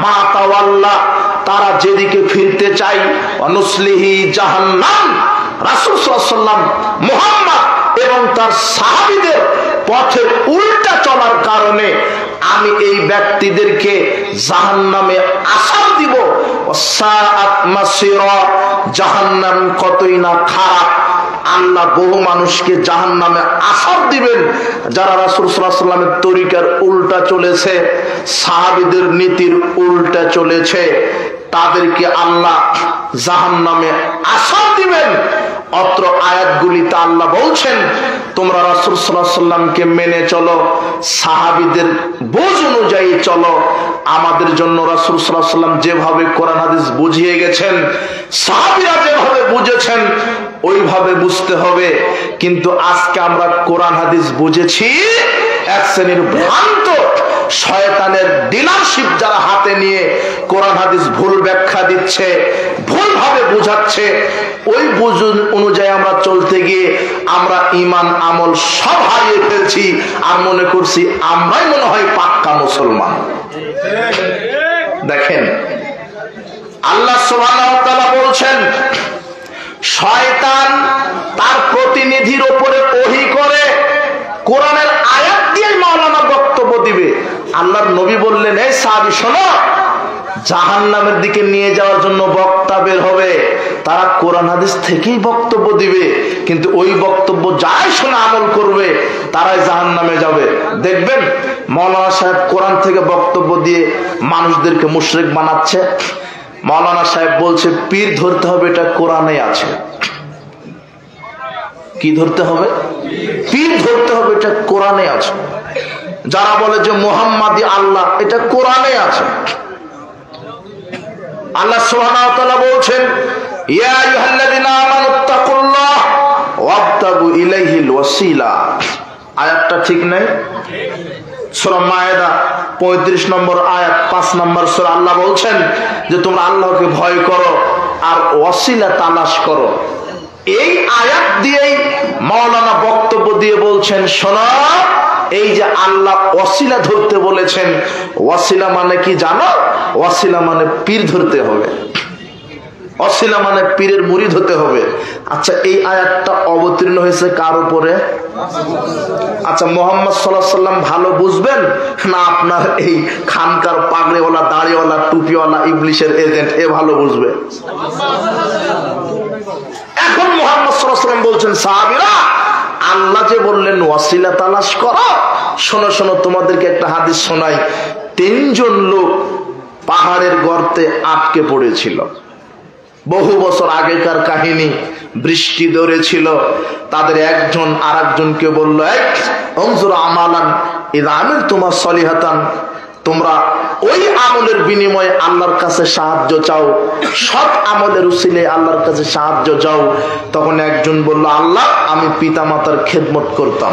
মা তাওয়াল্লা, তারা যেদিকে ফিরতে চাই, অনুসলিহি জাহান্নাম। রাসূল সাল্লাল্লাহু আলাইহি ওয়াসাল্লাম মুহাম্মদ এবং তার সাহাবীদের পথের উল্টা চলার কারণে আমি এই ব্যক্তিদেরকে জাহান্নামে আসার দিব, ওয়াসাআত মাসিরা, জাহান্নাম কতই না খারাপ। আল্লাহ বহু মানুষকে জাহান্নামে আসার দিবেন যারা রাসূল সাল্লাল্লাহু আলাইহি ওয়াসাল্লামের তরিকার উল্টা চলেছে, সাহাবীদের নীতির উল্টা চলেছে, তাদেরকে আল্লাহ জাহান্নামে আসার দিবেন। অত্র আয়াতগুলিতে আল্লাহ বলছেন তোমরা রাসূল সাল্লাল্লাহু আলাইহি ওয়াসাল্লামকে মেনে চলো, সাহাবীদের বুঝ অনুযায়ী চলো। আমাদের জন্য রাসূল সাল্লাল্লাহু আলাইহি ওয়াসাল্লাম যেভাবে কোরআন হাদিস বুঝিয়ে গেছেন, সাহাবীরা যেভাবে বুঝেছেন ওইভাবে বুঝতে হবে। কিন্তু আজকে আমরা কোরআন হাদিস বুঝেছি এক শ্রেণীর ভ্রান্ত শয়তানের ডিলারশিপ যারা হাতে নিয়ে কোরআন হাদিস ভুল ব্যাখ্যা দিচ্ছে, ভুলভাবে বোঝাচ্ছে, ওই বুঝ অনুযায়ী আমরা চলতে গিয়ে আমরা ঈমান আমল সব হারিয়ে ফেলছি আর মনে করছি আমরাই মনে হয় পাক্কা মুসলমান। দেখেন আল্লাহ সুবহানাহু ওয়া তাআলা বলছেন শয়তান তার প্রতিনিধির উপরে ওহী করে কোরআনের আয়াত দিয়ে মাওলানা বক্তব্য দিবে। আল্লাহর নবী বললেন এই সাহাবী শোনো, জাহান্নামের দিকে নিয়ে যাওয়ার জন্য বক্তা বের হবে, তারা কোরআন হাদিস থেকেই বক্তব্য দিবে, কিন্তু ওই বক্তব্য যাই শুনে আমল করবে তারাই জাহান্নামে যাবে। দেখবেন মাওলানা সাহেব কোরআন থেকে বক্তব্য দিয়ে মানুষদেরকে মুশরিক বানাচ্ছে। মাওলানা সাহেব বলছে পীর ধরতে হবে, এটা কোরআনে আছে। কি ধরতে হবে? পীর ধরতে হবে, এটা কোরআনে আছে। যারা বলে যে মুহাম্মাদি আল্লাহ, এটা কোরআনে আছে। আল্লাহ সুবহানাহু ওয়া তাআলা বলছেন ইয়া আইয়ুহাল্লাযীনা আমানুত্তাকুল্লাহ ওয়াবতাগু ইলাইহিল ওয়াসিলা। আয়াতটা ঠিক নাই? সূরা মায়েদা 35 নম্বর আয়াত 5 নম্বর সূরা আল্লাহ বলছেন যে তোমরা আল্লাহকে ভয় করো আর ওয়াসিলা তালাশ করো। এই আয়াত দিয়েই মাওলানা বক্তব্য দিয়ে বলছেন শোনো, এই যে আল্লাহ ওয়াসিলা ধরতে বলেছেন, ওয়াসিলা মানে কি জানো? ওয়াসিলা মানে পীর ধরতে হবে, ওয়াসিলা মানে পীরের মুরিদ হতে হবে। আচ্ছা এই আয়াতটা অবতীর্ণ হয়েছে কার উপরে? আচ্ছা মুহাম্মদ সাল্লাল্লাহু আলাইহি ওয়াসাল্লাম ভালো বুঝবেন না আপনার এই খানকার পাগড়িওয়ালা দাড়িওয়ালা টুপিওয়ালা ইবলিশের এজেন্ট এ ভালো বুঝবে? এখন মুহাম্মদ সাল্লাল্লাহু আলাইহি ওয়াসাল্লাম বলছেন সাহাবীরা আল্লাহ যে বললেন ওয়াসিলা তালাশ করো, শোনো শোনো তোমাদেরকে একটা হাদিস শোনাই। 3 জন লোক পাহাড়ের গর্তে আটকে পড়েছিল, বহু বছর আগেকার কাহিনী, বৃষ্টি ধরেছিল। তাদের একজন আরেকজনকে বলল অনজুর আমালান ইযা আমিলতুমা সলিহাতান, তোমরা ওই আমলের বিনিময়ে আল্লাহর কাছে সাহায্য চাও, সৎ আমলের উসিলে আল্লাহর কাছে সাহায্য চাও। তখন একজন বলল আল্লাহ আমি পিতামাতার খেদমত করতাম।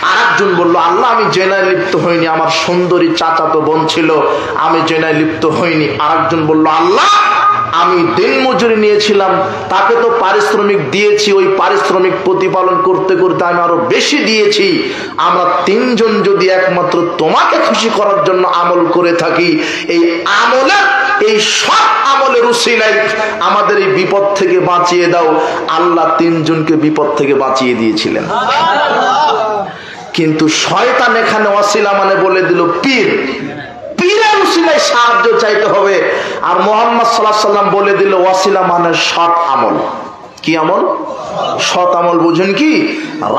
আরেকজন বলল আল্লাহ আমি জেনায় লিপ্ত হইনি, আমার সুন্দরী চাচাতো বোন ছিল, আমি জেনায় লিপ্ত হইনি। আরেকজন বলল আল্লাহ আমি দিন মজুরি নিয়েছিলাম, তাকে তো পারিশ্রমিক দিয়েছি, ওই পারিশ্রমিক প্রতিপালন করতে করতে আমি আরো বেশি দিয়েছি। আমরা 3 জন যদি একমাত্র তোমাকে খুশি করার জন্য আমল করে থাকি, এই আমলের এই সব আমলের উসিলায় আমাদের এই বিপদ থেকে বাঁচিয়ে দাও। আল্লাহ 3 জনকে বিপদ থেকে বাঁচিয়ে দিয়েছিলেন। কিন্তু শয়তান এখানে ওয়াসিলা মানে বলে দিল পীর, পীরের উসিলায় সাহায্য চাইতে হবে। আর মুহাম্মদ সাল্লাল্লাহু আলাইহি ওয়াসাল্লাম বলে দিল ওয়াসিলা মানে সৎ আমল। কি আমল? সৎ আমল বুঝেন কি?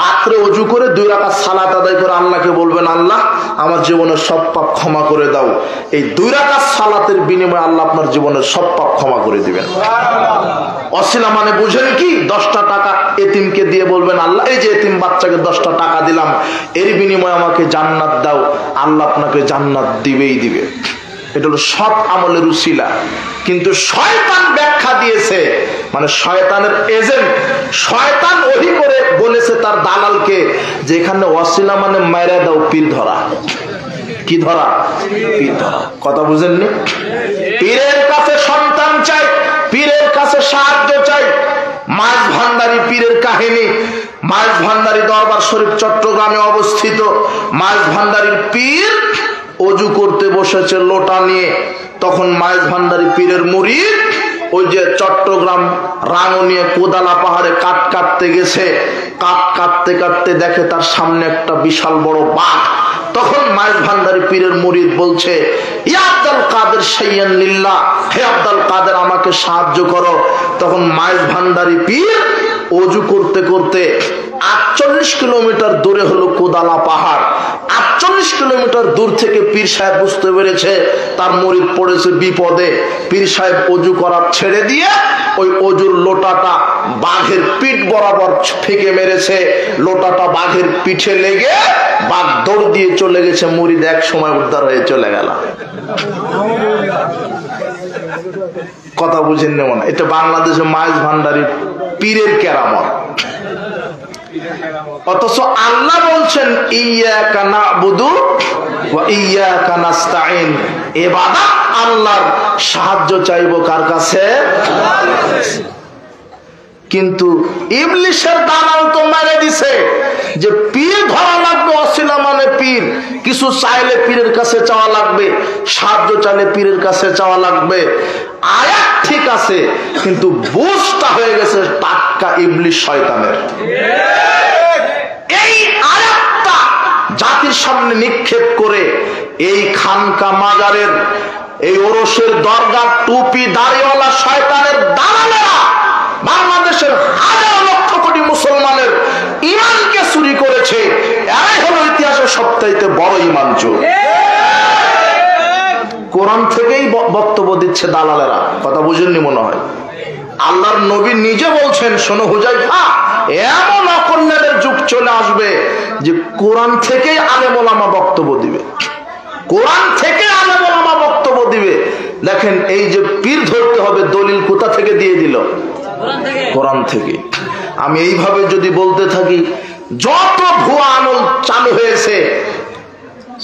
রাত্রে ওযু করে 2 রাকাত সালাত আদায় করে আল্লাহকে বলবেন আল্লাহ আমার জীবনের সব পাপ ক্ষমা করে দাও। এই 2 রাকাত সালাতের বিনিময়ে আল্লাহ আপনার জীবনের সব পাপ ক্ষমা করে দিবেন। ওয়াসিলা মানে বুঝেন কি? 10টা টাকা এতিমকে দিয়ে বলবেন আল্লাহ এই যে এতিম বাচ্চাকে 10টা টাকা দিলাম, এর বিনিময়ে আমাকে জান্নাত দাও, আল্লাহ আপনাকে জান্নাত দিবেই দিবে। এটা হলো সৎ আমলের উসিলা। কিন্তু শয়তান ব্যাখ্যা দিয়েছে, মানে শয়তানের এজেন্ট, শয়তান ওহী করে বলেছে তার দালালকে যে এখানে ওয়াসিলা মানে মাইরা দাও, পীর ধরা। কি ধরা? পীর ধরা। কথা বুঝেননি? পীরের কাছে সন্তান চাই, পীরের কাছে সাহায্য চাই। মাছ ভান্ডারী পীরের কাহিনী। মাছ ভান্ডারী দরবার শরীফ চট্টগ্রামে অবস্থিত। মাছ ভান্ডারীর পীর ওযু করতে বসেছে লোটা নিয়ে, তখন মাছ ভান্ডারী পীরের মুরিদ ওই যে চট্টগ্রাম রাঙ্গুনিয়া কোদালা পাহাড়ে কাঠ কাটতে গেছে, কাঠ কাটতে কাটতে দেখে তার সামনে একটা বিশাল বড় বাঘ। তখন মাইজ ভান্ডারী পীরের মুরিদ বলছে, ইয়া আব্দুল কাদের শাইয়ান লিল্লাহ, হে আব্দুল কাদের আমাকে সাহায্য করো। তখন মাইজ ভান্ডারী পীর ওযু করতে করতে 48 কিলোমিটার দূরে হলো কোদালা পাহাড়। 48 কিলোমিটার দূর থেকে পীর সাহেব বুঝতে পেরেছে তার মুরিদ পড়েছে বিপদে। পীর সাহেব ওযু করা ছেড়ে দিয়ে ওই ওযুর লোটাটা বাঘের পিঠ বরাবর ফেঁকে মেরেছে। লোটাটা বাঘের পিঠে লেগে বাঘ দৌড় দিয়ে চলে গেছে। মুরিদ এক সময় উদ্ধার হয়ে চলে গেল। কথা বুঝেন না মনে? এটা বাংলাদেশে মাইজ ভান্ডারী পীরের কেরামত। অথচ আল্লাহ বলছেন ইয়্যাকা না'বুদু ওয়া ইয়্যাকা নাস্তাঈন, ইবাদত আল্লাহর, সাহায্য চাইবো কার কাছে? কিন্তু ইবলিসের দালাল তো মেরে দিছে যে পীর ধরা লাগবে, অসিলা মানে পীর, কিছু চাইলে পীরের কাছে চাওয়া লাগবে, সাহায্য চাইলে পীরের কাছে চাওয়া লাগবে। আয়াত ঠিক আছে, কিন্তু বুঝটা হয়ে গেছে টাটকা ইবলিস শয়তানের। এই আয়াতটা জাতির সামনে নিক্ষেপ করে এই খানকা মাজারের, এই ওরসের দরগা টুপি দাড়িওয়ালা শয়তানের দালালেরা বাংলাদেশের হাজার লক্ষ কোটি মুসলমানের ঈমানকে চুরি করেছে। এরাই হলো ইতিহাসের সবচাইতে বড় ঈমান চোর। কোরআন থেকেই বক্তব্য দিচ্ছে দালালেরা। কথা বুঝেননি মনে হয়? আল্লাহর নবী নিজে বলছেন, শোনো হুজাইফা, এমন অকল্যাণের যুগ চলে আসবে যে কোরআন থেকেই আলেম ওলামা বক্তব্য দিবে, কোরআন থেকে আলেম ওলামা বক্তব্য দিবে। দেখেন এই যে পীর ধরতে হবে, দলিল কোথা থেকে দিয়ে দিল? কোরআন থেকে। আমি এইভাবে যদি বলতে থাকি, যত ভুয়া আমল চালু হয়েছে,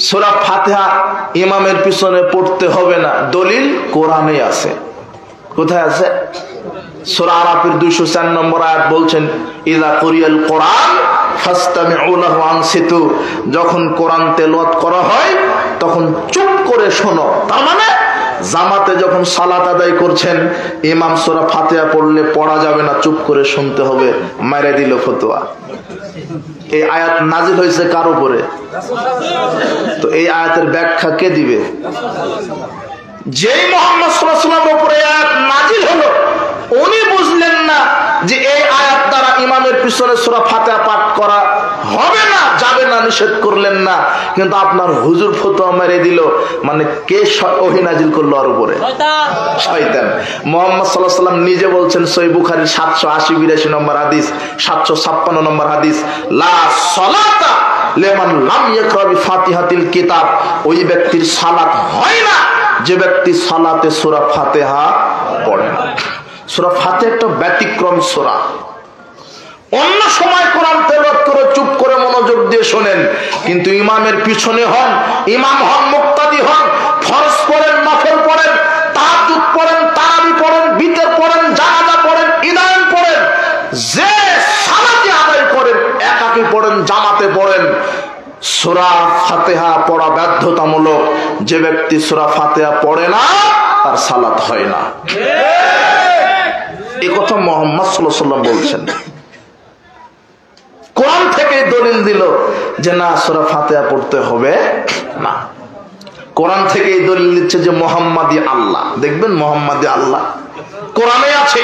সূরা ফাতিহা ইমামের পিছনে পড়তে হবে না, দলিল কোরআনে আছে। কোথায় আছে? সূরা আরাফের 204 নম্বর আয়াত বলছেন, ইযা কুরিয়াল কোরআন ফাসতামিউ লাহু আনসিতু, যখন কোরআন তেলাওয়াত করা হয় তখন চুপ করে শোনো। তার মানে জামাতে যখন সালাত আদায় করছেন, ইমাম সূরা ফাতিহা পড়লে পড়া যাবে না, চুপ করে শুনতে হবে। মেরে দিল ফতোয়া। এই আয়াত নাজিল হয়েছে কার উপরে? তো এই আয়াতের ব্যাখ্যা কে দিবে? যেই মুহাম্মদ সাল্লাল্লাহু আলাইহি ওয়াসাল্লামের উপরে আয়াত নাজিল হলো, উনি বুঝলেন না যে এই আয়াত দ্বারা ইমামের পিছনে সূরা ফাতিহা পাঠ করা হবে না, যাবে না, নিষেধ করলেন না। কিন্তু আপনার হুজুর ফতোয়া মেরে দিল। মানে কে ওহী নাজিল করলো আর উপরে? শয়তান। মুহাম্মদ সাল্লাল্লাহু আলাইহি ওয়াসাল্লাম নিজে বলছেন, সহিহ বুখারীর 780-82 নম্বর হাদিস, 756 নম্বর হাদিস, লা সালাতা লিমান লাম ইয়াকরা বিফাতিহাতিল কিতাব, ওই ব্যক্তির সালাত হয় না যে ব্যক্তি সালাতে সূরা ফাতিহা পড়ে না। সূরা ফাতিহা একটা ব্যতিক্রম সূরা। অন্য সময় কোরআন তেলাওয়াত করে চুপ করে মনোযোগ দিয়ে শোনেন, কিন্তু ইমামের পিছনে হন, ইমাম হন, মুক্তাদি হন, ফরজ পড়েন, নফল পড়েন, তাহাজ্জুদ পড়েন, তারাবি পড়েন, বিতর পড়েন, জানাজা পড়েন, ইদান পড়েন, যে সালাতে আদায় করেন, একাকী পড়েন, জামাতে পড়েন, সূরা ফাতিহা পড়া বাধ্যতামূলক। যে ব্যক্তি সূরা ফাতিহা পড়ে না, তার সালাত হয় না। এই কথা মুহাম্মদ সাল্লাল্লাহু আলাইহি ওয়াসাল্লাম বলছেন। কোরআন থেকে দলিল দিল যে না, সূরা ফাতিহা পড়তে হবে না। কোরআন থেকে দলিল দিচ্ছে যে মুহাম্মাদি আল্লাহ। দেখবেন মুহাম্মাদি আল্লাহ কোরআনে আছে।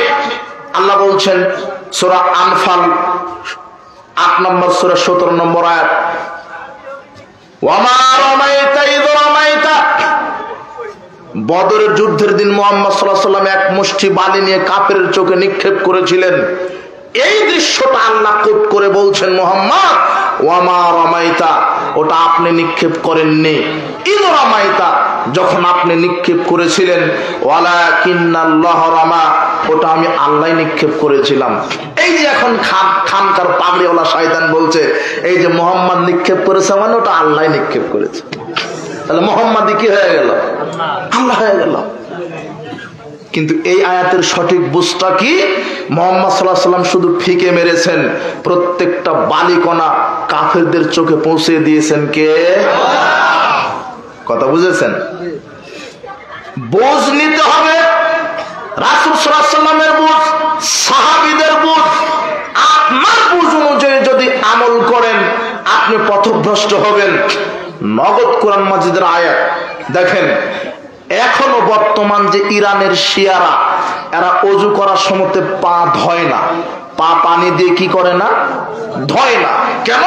আল্লাহ বলছেন সূরা আনফাল 8 নম্বর সূরা 17 নম্বর আয়াত, ওয়ামা রামাইতা ইয রামাইতা, বদরের যুদ্ধের দিন মুহাম্মদ সাল্লাল্লাহু আলাইহি ওয়াসাল্লাম এক মুষ্টি বালি নিয়ে কাফেরের চোখে নিক্ষেপ করেছিলেন। এই দৃশ্যটা আল্লাহ কোট করে বলছেন, মুহাম্মদ ওয়ামা রামাইতা, ওটা আপনি নিক্ষেপ করেননি, ইয রামাইতা, যখন আপনি নিক্ষেপ করেছিলেন, ওয়ালাকিন্নাল্লাহ রামা, ওটা আমি আল্লাহ নিক্ষেপ করেছিলাম। এই যে এখন খানকার পাগড়িওয়ালা শয়তান বলছে এই যে মুহাম্মদ নিক্ষেপ করেছে, মানে ওটা আল্লাহ নিক্ষেপ করেছে। তাহলে মুহাম্মাদি কি হয়ে গেল? আল্লাহ হয়ে গেল। কিন্তু এই আয়াতের সঠিক বুঝটা কি? মুহাম্মদ সাল্লাল্লাহু আলাইহি ওয়াসাল্লাম শুধু ফিকে মেরেছেন, প্রত্যেকটা বালিকণা কাফেরদের চোখে পৌঁছে দিয়েছেন কে? কথা বুঝেছেন? বোঝ নিতে হবে, রাসূল সাল্লাল্লাহু আলাইহি ওয়াসাল্লামের বুঝ, সাহাবীদের বুঝ, আপনার বুঝ অনুযায়ী যদি আমল করেন আপনি পথভ্রষ্ট হবেন। নগদ কোরআন মাজিদের আয়াত দেখেন। এখনো বর্তমান যে ইরানের শিয়ারা, এরা ওযু করার সময়তে পা ধয় না, পা পানি দিয়ে কি করে না, ধয় না। কেন?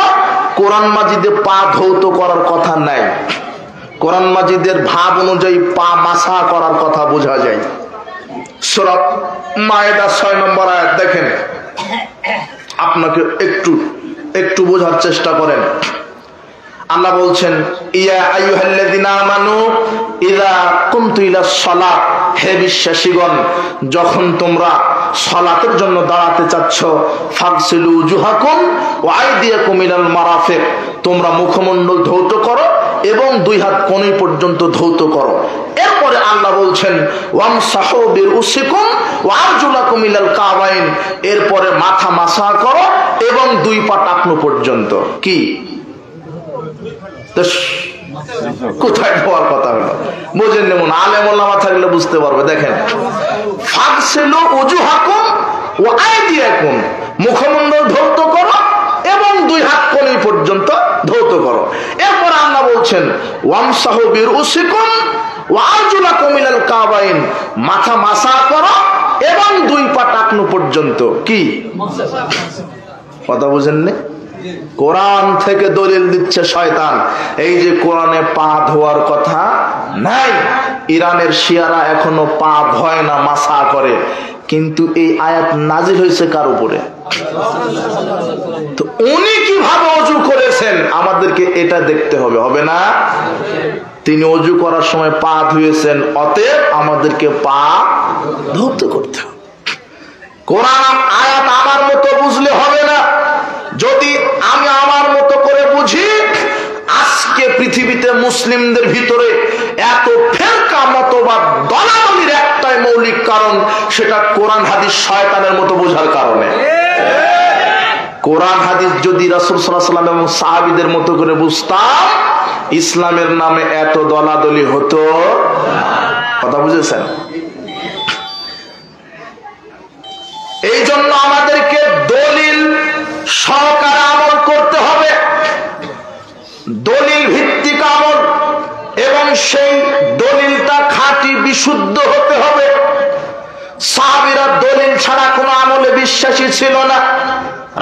কোরআন মাজিদে পা ধৌত করার কথা নাই। কোরআন মাজিদের ভাব অনুযায়ী পা মাসা করার কথা বোঝা যায়। সূরা মায়েদা 6 নম্বর আয়াত দেখেন। আপনাকে একটু বোঝার চেষ্টা করেন। আল্লাহ বলছেন, ইয়া আইয়ুহাল্লাযিনা আমানু ইযা কুমতু ইলাস সালাত, হে বিশ্বাসীগণ যখন তোমরা সালাতের জন্য দাঁড়াতে চাচ্ছ, ফাগসিলু উজুহাকুম ওয়া আইদিয়াকুম ইলাল মারাফিক, তোমরা মুখমণ্ডল ধৌত করো এবং দুই হাত কনুই পর্যন্ত ধৌত করো। এরপরে আল্লাহ বলছেন ওয়ামসাহু বিরুসিকুম ওয়া আরজুলাকুম ইলাল কাবাইন, এরপরে মাথা মাসা করো এবং দুই পা টাকনু পর্যন্ত। কি কোথায় হওয়ার কথা হলো বুঝেন? যেমন আলেম ওলামা থাকলে বুঝতে পারবে। দেখেন, ফাগসিলু উজুহাকুম ওয়া আইদিয়াকুম, মুখমণ্ডল ধৌত করো এবং দুই হাত কনুই পর্যন্ত ধৌত করো। এরপর আল্লাহ বলছেন ওয়ামসাহু বিরুসিকুম ওয়া আরজুলাকুম ইলাল কাবাইন, মাথা মাসা করো এবং দুই পা টাকনু পর্যন্ত। কি কথা বুঝেন না? কোরআন থেকে দলিল দিচ্ছে শয়তান, এই যে কোরআনে পা ধোয়ার কথা নাই। ইরানের শিয়ারা এখনো পা ধয় না, মাসা করে। কিন্তু এই আয়াত নাজিল হয়েছে কার উপরে? তো উনি কিভাবে ওযু করেছেন আমাদেরকে এটা দেখতে হবে, হবে না? তিনি ওযু করার সময় পা ধুয়েছেন, অতএব আমাদেরকে পা ধৌত করতে হবে। কোরআন আয়াত আমার মতো বুঝলে হবে না। যদি আমি আমার মতো করে বুঝি, আজকে পৃথিবীতে মুসলিমদের ভিতরে এত ফেরকা মতবাদ দলাদলির একটাই মৌলিক কারণ, সেটা কোরআন হাদিস শয়তানের মতো বোঝার কারণে। কোরআন হাদিস যদি রাসূল সাল্লাল্লাহু আলাইহি ওয়াসাল্লাম এবং সাহাবীদের মতো করে বুঝতাম, ইসলামের নামে এত দলাদলি হতো। কথা বুঝেছেন? এই জন্য আমাদেরকে দলিল সহকারে আমল করতে হবে, দলিল ভিত্তিক আমল, এবং সেই দলিলটা খাঁটি বিশুদ্ধ হতে হবে। সাহাবীরা দলিল ছাড়া কোনো আমলে বিশ্বাসী ছিল না।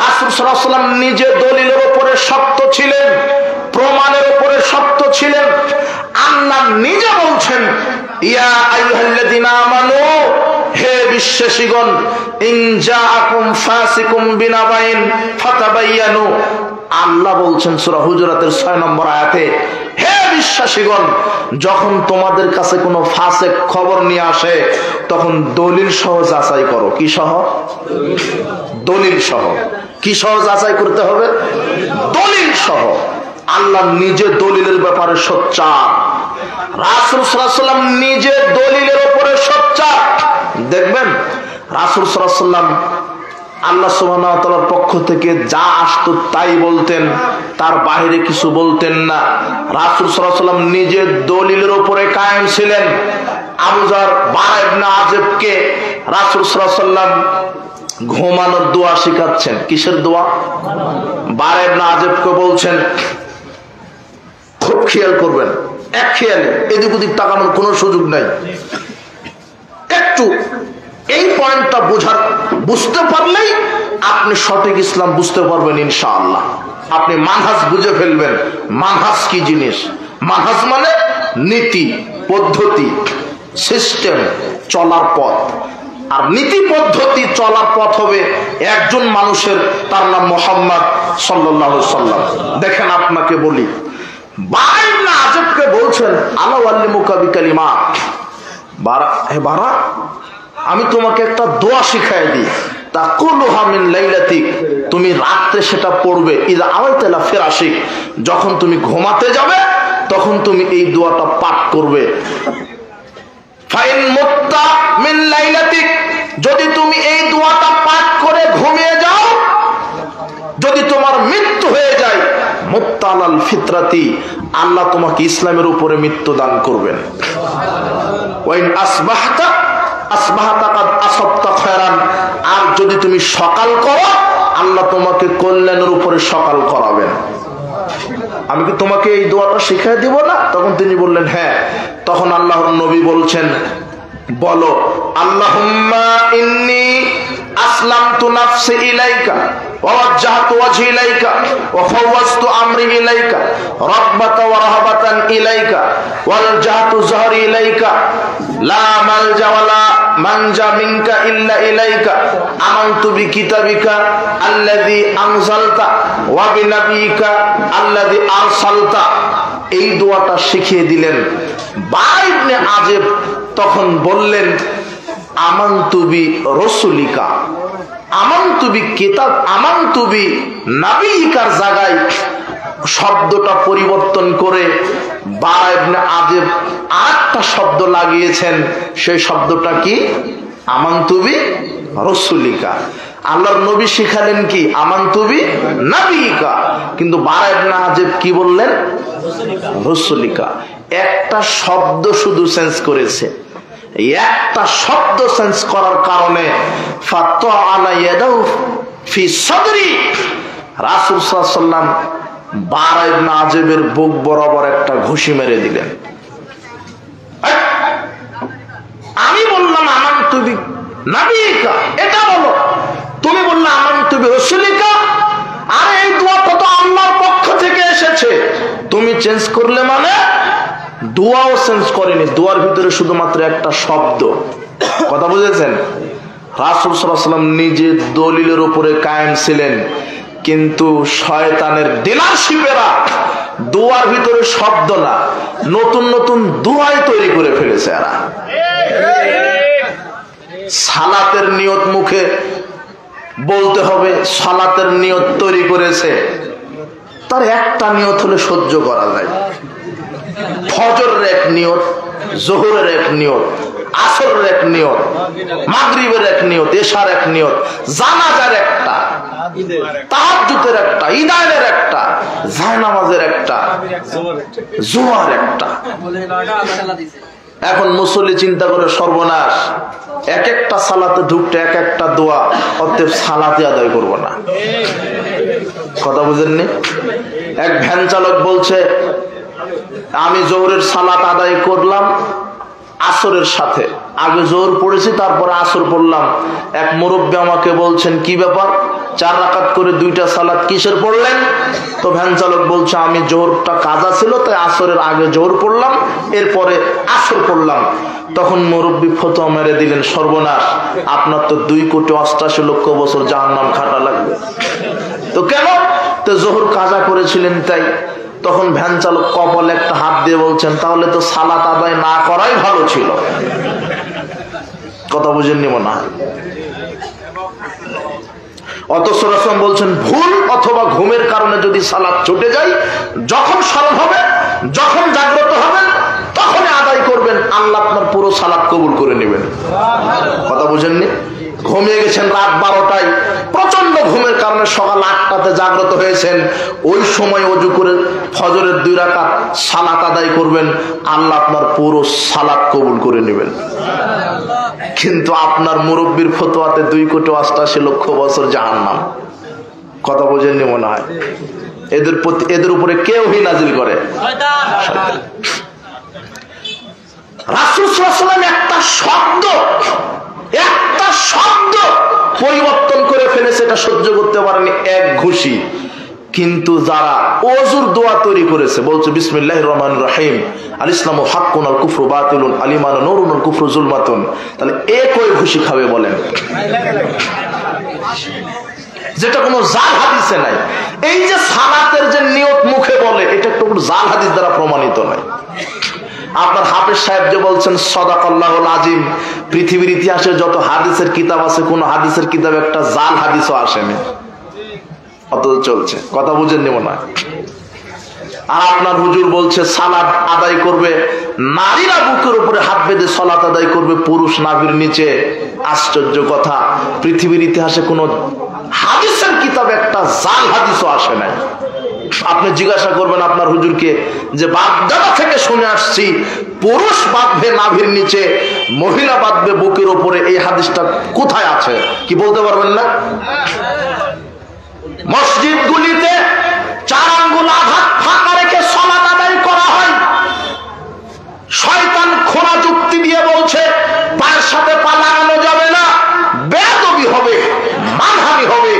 রাসূল সাল্লাল্লাহু আলাইহি ওয়াসাল্লাম নিজে দলিলের উপরে শক্ত ছিলেন, প্রমাণের উপরে শক্ত ছিলেন। আল্লাহ নিজে বলছেন ইয়া আইয়ুহাল্লাযিনা আমানু, হে বিশ্বাসীগণ, ইন জাআকুম ফাসিকুম বিনাবাইন ফাতাবায়ানু, আল্লাহ বলছেন সূরা হুজুরাতের 6 নম্বর আয়াতে, হে বিশ্বাসীগণ যখন তোমাদের কাছে কোনো ফাসিক খবর নিয়ে আসে তখন দলিল সহ যাচাই করো। কি সহ? দলিল সহ। কি সহ যাচাই করতে হবে? দলিল সহ। আল্লাহ নিজে দলিলের ব্যাপারে সোচ্চার, রাসূল সাল্লাল্লাহু আলাইহি ওয়াসাল্লাম নিজে দলিলের উপরে সোচ্চার। দেখবেন রাসূল সাল্লাল্লাহু আলাইহি ওয়াসাল্লাম আল্লাহ সুবহানাহু ওয়া তাআলার পক্ষ থেকে যা আসতো তাই বলতেন, তার বাইরে কিছু বলতেন না। রাসূল সাল্লাল্লাহু আলাইহি ওয়াসাল্লাম নিজে দলিলের উপরে কায়েম ছিলেন। আবু যার বারা ইবনে আযিবকে রাসূল সাল্লাল্লাহু আলাইহি ওয়াসাল্লাম ঘুমানোর দোয়া শিখাচ্ছেন। কিসের দোয়া? বারা ইবনে আযিবকে বলছেন, খুব খেয়াল করবেন, এক খেয়ালে এদিক ওদিক তাকানোর কোনো সুযোগ নাই। একটু এই পয়েন্টটা বুঝতে পারলেই আপনি সঠিক ইসলাম বুঝতে পারবেন ইনশাআল্লাহ। আপনি মানহাজ বুঝে ফেলবেন। মানহাজ কি জিনিস? মানহাজ মানে নীতি, পদ্ধতি, সিস্টেম, চলার পথ। আর নীতি পদ্ধতি চলার পথ হবে একজন মানুষের, তার নাম মুহাম্মদ সাল্লাল্লাহু আলাইহি ওয়াসাল্লাম। দেখেন আপনাকে বলি, বারা ইবনে আযিবকে বলছেন আলা ওয়াল্লিমুকা বিকালিমাত, বারা, হে বারা, আমি তোমাকে একটা দোয়া শিখাই দিই, তাকুলুহা মিন লাইলাতিক, তুমি রাতে সেটা পড়বে। ইযা আওয়াইতা ইলা ফিরাশিক, যখন তুমি ঘুমাতে যাবে তখন তুমি এই দোয়াটা পাঠ করবে। ফাইন মুত্তা মিন লাইলাতিক, যদি তুমি এই দোয়াটা পাঠ করে ঘুমিয়ে যাও, যদি তোমার মৃত্যু হয়ে যায়, মুত্তা আলাল ফিতরাতি, আল্লাহ তোমাকে ইসলামের উপরে মৃত্যু দান করবেন। ওয়াইন আসবাহতা আসবাহাতা কাদ আসাবতা খায়রান, আর যদি তুমি সকাল করো আল্লাহ তোমাকে কল্যাণের উপরে সকাল করাবেন। আমি কি তোমাকে এই দোয়াটা শিখিয়ে দিব না? তখন তিনি বললেন হ্যাঁ। তখন আল্লাহর নবী বলছেন, বলো আল্লাহুম্মা ইন্নী আসলামতু নাফসি ইলাইকা ওয়া ওয়াজ্জাহতু ওয়াজহি ইলাইকা ওয়া ফাওয়াজতু আমরি ইলাইকা রাগবাতান ওয়া রাহাবাতান ইলাইকা ওয়ালজাহতু যহরি ইলাইকা লা মালজা ওয়া লা মানজা মিনকা ইল্লা ইলাইকা আমানতু বিকিতাবিকা আল্লাযী আনজালতা ওয়া বিনাবিয়িকা আল্লাযী আরসালতা। এই দোয়াটা শিখিয়ে দিলেন। বারা ইবনে আযিব তখন বললেন, আমানতুবি রসুলিকা, আমানতুবি কিতাব, আমানতুবি নাবিয়িকার জায়গায় শব্দটা পরিবর্তন করে বারা ইবনে আযিব আরেকটা শব্দ লাগিয়েছেন। সেই শব্দটা কি? আমানতুবি রসুলিকা। আল্লাহর নবী শিখালেন কি? আমানতুবি নাবিয়িকা। কিন্তু বারা ইবনে আযিব কি বললেন? রসুলিকা। একটা শব্দ শুধু চেঞ্জ করেছে। একটা শব্দ চেঞ্জ করার কারণে রাসূল সাল্লাল্লাহু আলাইহি ওয়াসাল্লাম বারা ইবনে আযিবের বুক বরাবর একটা ঘুষি মেরে দিলেন। আমি বললাম আমানতুবি নাবিয়িকা, এটা বলো। তুমি বললে আমানতুবি রাসূলিকা। আরে এই দোয়াটা তো আল্লাহর পক্ষ থেকে এসেছে, তুমি চেঞ্জ করলে মানে? দোয়াও চেঞ্জ করেনি, দোয়ার ভিতরে শুধুমাত্র একটা শব্দ। কথা বুঝেছেন? রাসূল সাল্লাল্লাহু আলাইহি ওয়াসাল্লাম নিজে দলিলের উপরে কায়েম ছিলেন, কিন্তু শয়তানের ডিলারশিপেরা দোয়ার ভিতরে শব্দ না, নতুন নতুন দোয়াই তৈরি করে ফেলেছে। এরা সালাতের নিয়ত মুখে বলতে হবে, সালাতের নিয়ত তৈরি করেছে। তার একটা নিয়ত হলে সহ্য করা যায়। ফজরের এক নিয়ত, যোহরের এক নিয়ত, আসরের এক নিয়ত, মাগরিবের এক নিয়ত, এশার এক নিয়ত, জানাজার একটা, তাহাজ্জুদের একটা, ঈদের একটা, জায়নামাজের একটা, জুমার একটা। এখন মুসল্লি চিন্তা করে সর্বনাশ, এক একটা সালাতে ঢুকতে এক একটা দোয়া, অতএব সালাতে আদায় করব না। কথা বুঝেননি? এক ভ্যান চালক বলছে, আমি জোহরের সালাত আদায় করলাম আসরের সাথে, আগে জোহর পড়েছি তারপরে আসর পড়লাম। এক মুরব্বী আমাকে বলছেন, কি ব্যাপার, 4 রাকাত করে 2টা সালাত কিসের পড়লেন? তো ভ্যান চালক বলছে, আমি জোহরটা কাজা ছিল তাই আসরের আগে জোহর পড়লাম, এরপরে আসর পড়লাম। তখন মুরব্বী ফতোয়া মেরে দিলেন, সর্বনাশ, আপনার তো 2,88,00,000 বছর জাহান্নাম খাটা লাগবে। তো কেন? তো জোহর কাজা করেছিলেন তাই। তখন ভ্যান চালক কপালে একটা হাত দিয়ে বলছেন, তাহলে তো সালাত আদায় না করাই ভালো ছিল। কথা বুঝেননি মনে হয়? অথচ রাসূল বলছেন, ভুল অথবা ঘুমের কারণে যদি সালাত ছুটে যায়, যখন স্মরণ হবে, যখন জাগ্রত হবেন, তখনই আদায় করবেন, আল্লাহ আপনার পুরো সালাত কবুল করে নেবেন। কথা বুঝেননি? ঘুমিয়ে গেছেন রাত 12টায়, প্রচন্ড ঘুমের কারণে সকাল 8টাতে জাগ্রত হয়েছেন, ওই সময় ওযু করে ফজরের 2 রাকাত সালাত আদায় করবেন, আল্লাহ আপনার পুরো সালাত কবুল করে নেবেন। কিন্তু আপনার মুরব্বীর ফতোয়াতে 2,88,00,000 বছর জাহান্নাম। কথা বোঝেননি মনে হয়? এদের উপরে কে ওহী নাজিল করে? শয়তান। রাসূল সাল্লাল্লাহু আলাইহি ওয়াসাল্লাম একটা শব্দ পরিবর্তন করে ফেলেছে, এটা সহ্য করতে পারেনি, এক ঘুষি। কিন্তু যারা ওযুর দোয়া তৈরি করেছে, বলছে বিসমিল্লাহির রহমানির রহিম, আল ইসলামু হাক্কুন আল কুফরু বাতিলুন আল ঈমানু নূরুন আল কুফরু যুলমাতুন, তাহলে একই ঘুষি খাবে বলেন? যেটা কোনো জাল হাদিসে নাই। এই যে সালাতের যে নিয়ত মুখে বলে, এটা একটু জাল হাদিস দ্বারা প্রমাণিত নয়। আপনার হাফেজ সাহেব যে বলছেন সাদাকাল্লাহুল আযীম, পৃথিবীর ইতিহাসে যত হাদিসের কিতাব আছে, কোন হাদিসের কিতাব একটা জাল হাদিসও আসেনি, অথচ চলছে। কথা বুঝেননি মনে হয়? আর আপনার হুজুর বলছে সালাত আদায় করবে, নারীরা বুকের উপরে হাত বেঁধে সালাত আদায় করবে, পুরুষ নাভির নিচে। আশ্চর্য কথা, পৃথিবীর ইতিহাসে কোন হাদিসের কিতাবে একটা জাল হাদিসও আসে নাই। আপনি জিজ্ঞাসা করবেন আপনার হুজুরকে যে বাপদাদা থেকে শুনে আসছি পুরুষ বাঁধবে নাভির নিচে, মহিলা বাঁধবে বুকের উপরে, এই হাদিসটা কোথায় আছে? কি বলতে পারবেন না? মসজিদগুলিতে 4 আঙ্গুল আঘাত ফাঁকা রেখে সালাত আদায় করা হয়। শয়তান খোলা যুক্তি দিয়ে বলছে পায়ের সাথে পা লাগানো যাবে না, বেয়াদবি হবে, মানহানি হবে।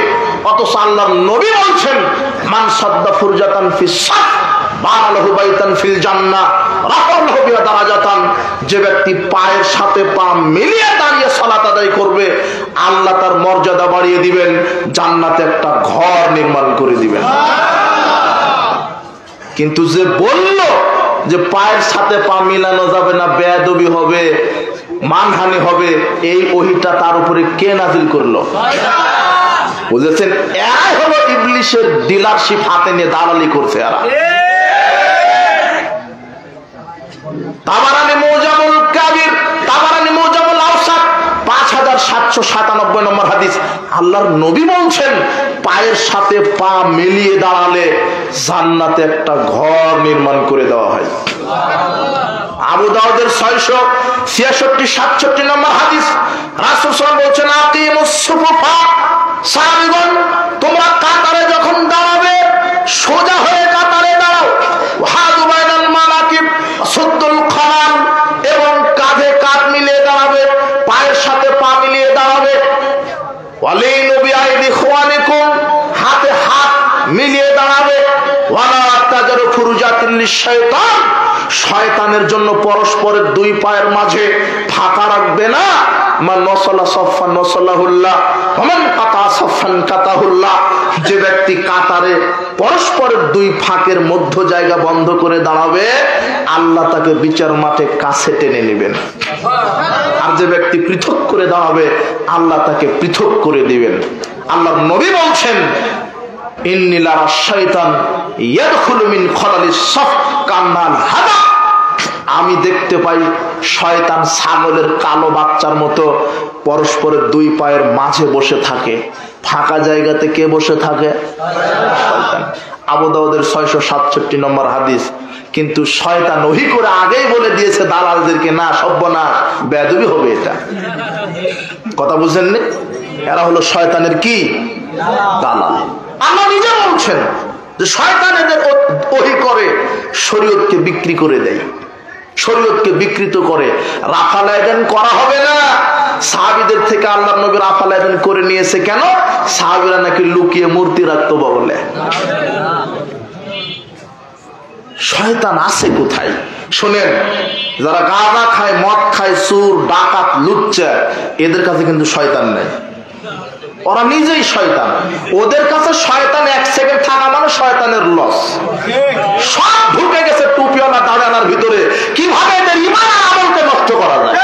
অথচ আল্লাহর নবী বলছেন মান সাদ্দা ফুরজাতান ফিস সাফ বানালাহু বাইতান ফিল জান্নাহ রাফালাহু বিহা দারাজাতান। যে ব্যক্তি পায়ের সাথে পা মিলিয়ে দাঁড়িয়ে সালাত আদায় করবে, আল্লাহ তার মর্যাদা বাড়িয়ে দিবেন, জান্নাতে একটা ঘর নির্মাণ করে দিবেন। কিন্তু যে বলল যে পায়ের সাথে পা মিলানো যাবে না, বেয়াদবি হবে, মানহানি হবে, এই ওহীটা তার উপরে কে নাযিল করলো? বুঝেছেন? এরাই হলো ইবলিশের ডিলারশিপ হাতে নিয়ে দালালি করছে। এরা তাবারানী মুজামুল কাবির, তাবারানী মুজামুল আওসাত 5797 নম্বর হাদিস। আল্লাহর নবী বলছেন পায়ের সাথে পা মিলিয়ে দাঁড়ালে জান্নাতে একটা ঘর নির্মাণ করে দেওয়া হয়। আবু দাউদের 666-67 নম্বর হাদিস। রাসূল সাল্লাল্লাহু আলাইহি ওয়াসাল্লাম বলেছেন আকিমুস সুফুফা, সাহাবীগণ তোমরা কাতারে যখন দাঁড়াবে সোজা হয়ে কাতারে দাঁড়াও। ওয়াহাদু বাইনাল মানাকিব সুদ্দুল খানান, এবং কাঁধে কাঁধ মিলিয়ে দাঁড়াবে, পায়ের সাথে পা মিলিয়ে দাঁড়াবে। ওয়ালিনু বিআইদি ইখওয়ানিকুম, হাতে হাত মিলিয়ে দাঁড়াবে। ওয়ালা তাজারু ফুরুজাতিল লিশাইতান, শয়তানের জন্য পরস্পরের দুই পায়ের মাঝে ফাঁকা রাখবে না। মান নসালা সাফফান নসালাহুল্লাহ ওয়া মান কাতা সাফফান কাতাহুল্লাহ, যে ব্যক্তি কাতারে পরস্পরের দুই ফাঁকের মধ্য জায়গা বন্ধ করে দাঁড়াবে, আল্লাহ তাকে বিচার মাঠে কাছে টেনে নেবেন। আর যে ব্যক্তি পৃথক করে দাঁড়াবে, আল্লাহ তাকে পৃথক করে দিবেন। আল্লাহর নবী বলছেন ইন্নী লারা শাইতান ইয়াদখুলু মিন খালালিস সাফ কান্নাল হাদা, আমি দেখতে পাই শয়তান ছাগলের কালো বাচ্চার মতো পরস্পরের দুই পায়ের মাঝে বসে থাকে। ফাঁকা জায়গাতে কে বসে থাকে? শয়তান। আবু দাউদের 667 নম্বর হাদিস। কিন্তু শয়তান ওহী করে আগেই বলে দিয়েছে দালালদেরকে, না সর্বনাশ, বেয়াদবি হবে এটা। কথা বুঝেন না? এরা হলো শয়তানের কি? দালাল। আল্লাহ নিজে বলছেন যে শয়তান এদের ওহী করে শরীয়তকে বিক্রি করে দেয়, শরীয়তকে বিকৃত করে। রাফাল আয়োজন করা হবে না। সাহাবীদের থেকে আল্লাহর নবী রাফাল আয়োজন করে নিয়েছে কেন? সাহাবীরা নাকি লুকিয়ে মূর্তি রাখতো বলে। শয়তান আছে কোথায়? শোনেন, যারা গাঁজা খায়, মদ খায়, সুর, ডাকাত, লুচ্চা, এদের কাছে কিন্তু শয়তান নেই। ওরা নিজেই শয়তান। ওদের কাছে শয়তান 1 সেকেন্ড থাকা মানে শয়তানের লস। সব ঢুকে গেছে টুপিওয়ালা দাঁড়ানোর ভিতরে, কিভাবে এদের ঈমান আর আমলকে নষ্ট করা যায়।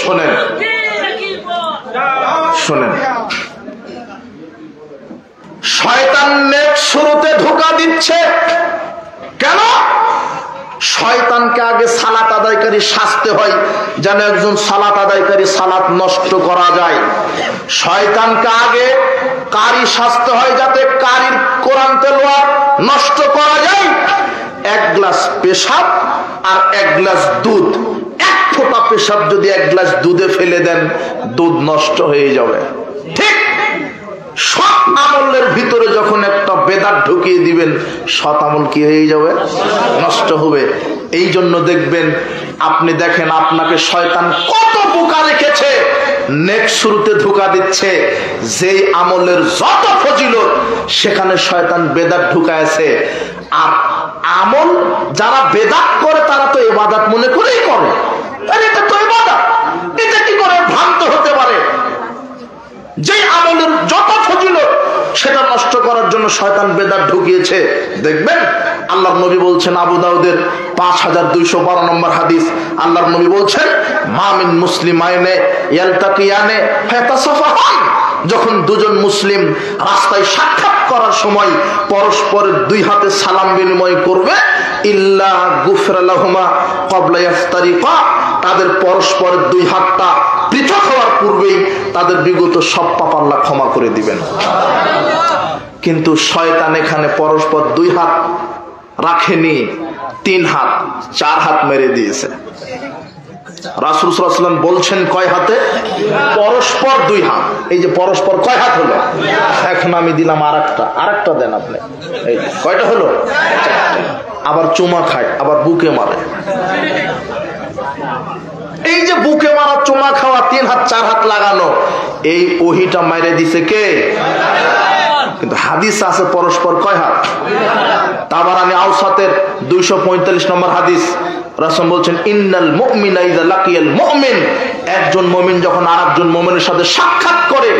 শোনেন শোনেন, শয়তান নেক শুরুতে ধোঁকা দিচ্ছে কেন? শয়তানকে আগে সালাত আদায়কারী সাজতে হয়, যেন একজন সালাত আদায়কারী সালাত নষ্ট করা যায়। শয়তানকে আগে কারি সাজতে হয়, যাতে কারির কোরআন তেলাওয়াত নষ্ট করা যায়। 1 গ্লাস পেশাব আর 1 গ্লাস দুধ, 1 ফোঁটা পেশাব যদি 1 গ্লাস দুধে ফেলে দেন, দুধ নষ্ট হয়ে যাবে। ঠিক সব আমলের ভিতরে যখন একটা বেদাত ঢুকিয়ে দিবেন, সৎ আমল কি হয়ে যাবে? নষ্ট হবে। এই জন্য দেখবেন, আপনি দেখেন আপনাকে শয়তান কত বোকা রেখেছে, নেক শুরুতে ধোঁকা দিচ্ছে। যেই আমলের যত ফজিলত, সেখানে শয়তান বেদাত ঢুকায়ছে। আর আমল যারা বেদাত করে, তারা তো ইবাদত মনে করেই করে। আরে এটা তো ইবাদত, এটা কি করে ভ্রান্ত হতে পারে? যে আমলের যত ফজিলত, সেটা নষ্ট করার জন্য শয়তান বেদাত ঢুকিয়েছে। দেখবেন আল্লাহর নবী বলছেন, আবু দাউদের 5212 নম্বর হাদিস। আল্লাহর নবী বলছেন মা মিন মুসলিমাইনে ইয়ালতাকিয়ানে ফায়াতাসাফাহান যখন দুজন মুসলিম রাস্তায় সাক্ষাৎ করার সময় পরস্পরের দুই হাতে সালাম বিনিময় করবে, ইল্লা গুফরা লাহুমা ক্বাবলা ইফতারিকা, তাদের পরস্পরের দুই হাতটা পৃথক হওয়ার পূর্বেই তাদের বিগত সব পাপ আল্লাহ ক্ষমা করে দিবেন। কিন্তু শয়তান এখানে পরস্পর দুই হাত রাখেনি, 3 হাত 4 হাত মেরে দিয়েছে। রাসূল সাল্লাল্লাহু আলাইহি ওয়াসাল্লাম বলছেন কয় হাতে? পরস্পর 2 হাত। এই যে পরস্পর কয় হাত হলো? এখন আমি দিলাম আরেকটা দেন আপনি। এই কয়টা হলো? আবার চুমা খায়, আবার বুকে মারে। এই যে বুকে মারা, চুমা খাওয়া, 3 হাত 4 হাত লাগানো, এই ওহিটা মাইরে দিছে কে? কিন্তু হাদিস আছে পরস্পর কয় হাত? তাবারানী আওসাতের 245 নম্বর হাদিস, রাসূল বলছেন ইন্নাল মুমিনা ইযা লাকিয়াল মুমিন, একজন মুমিন যখন আরেকজন মুমিনের সাথে সাক্ষাৎ করে,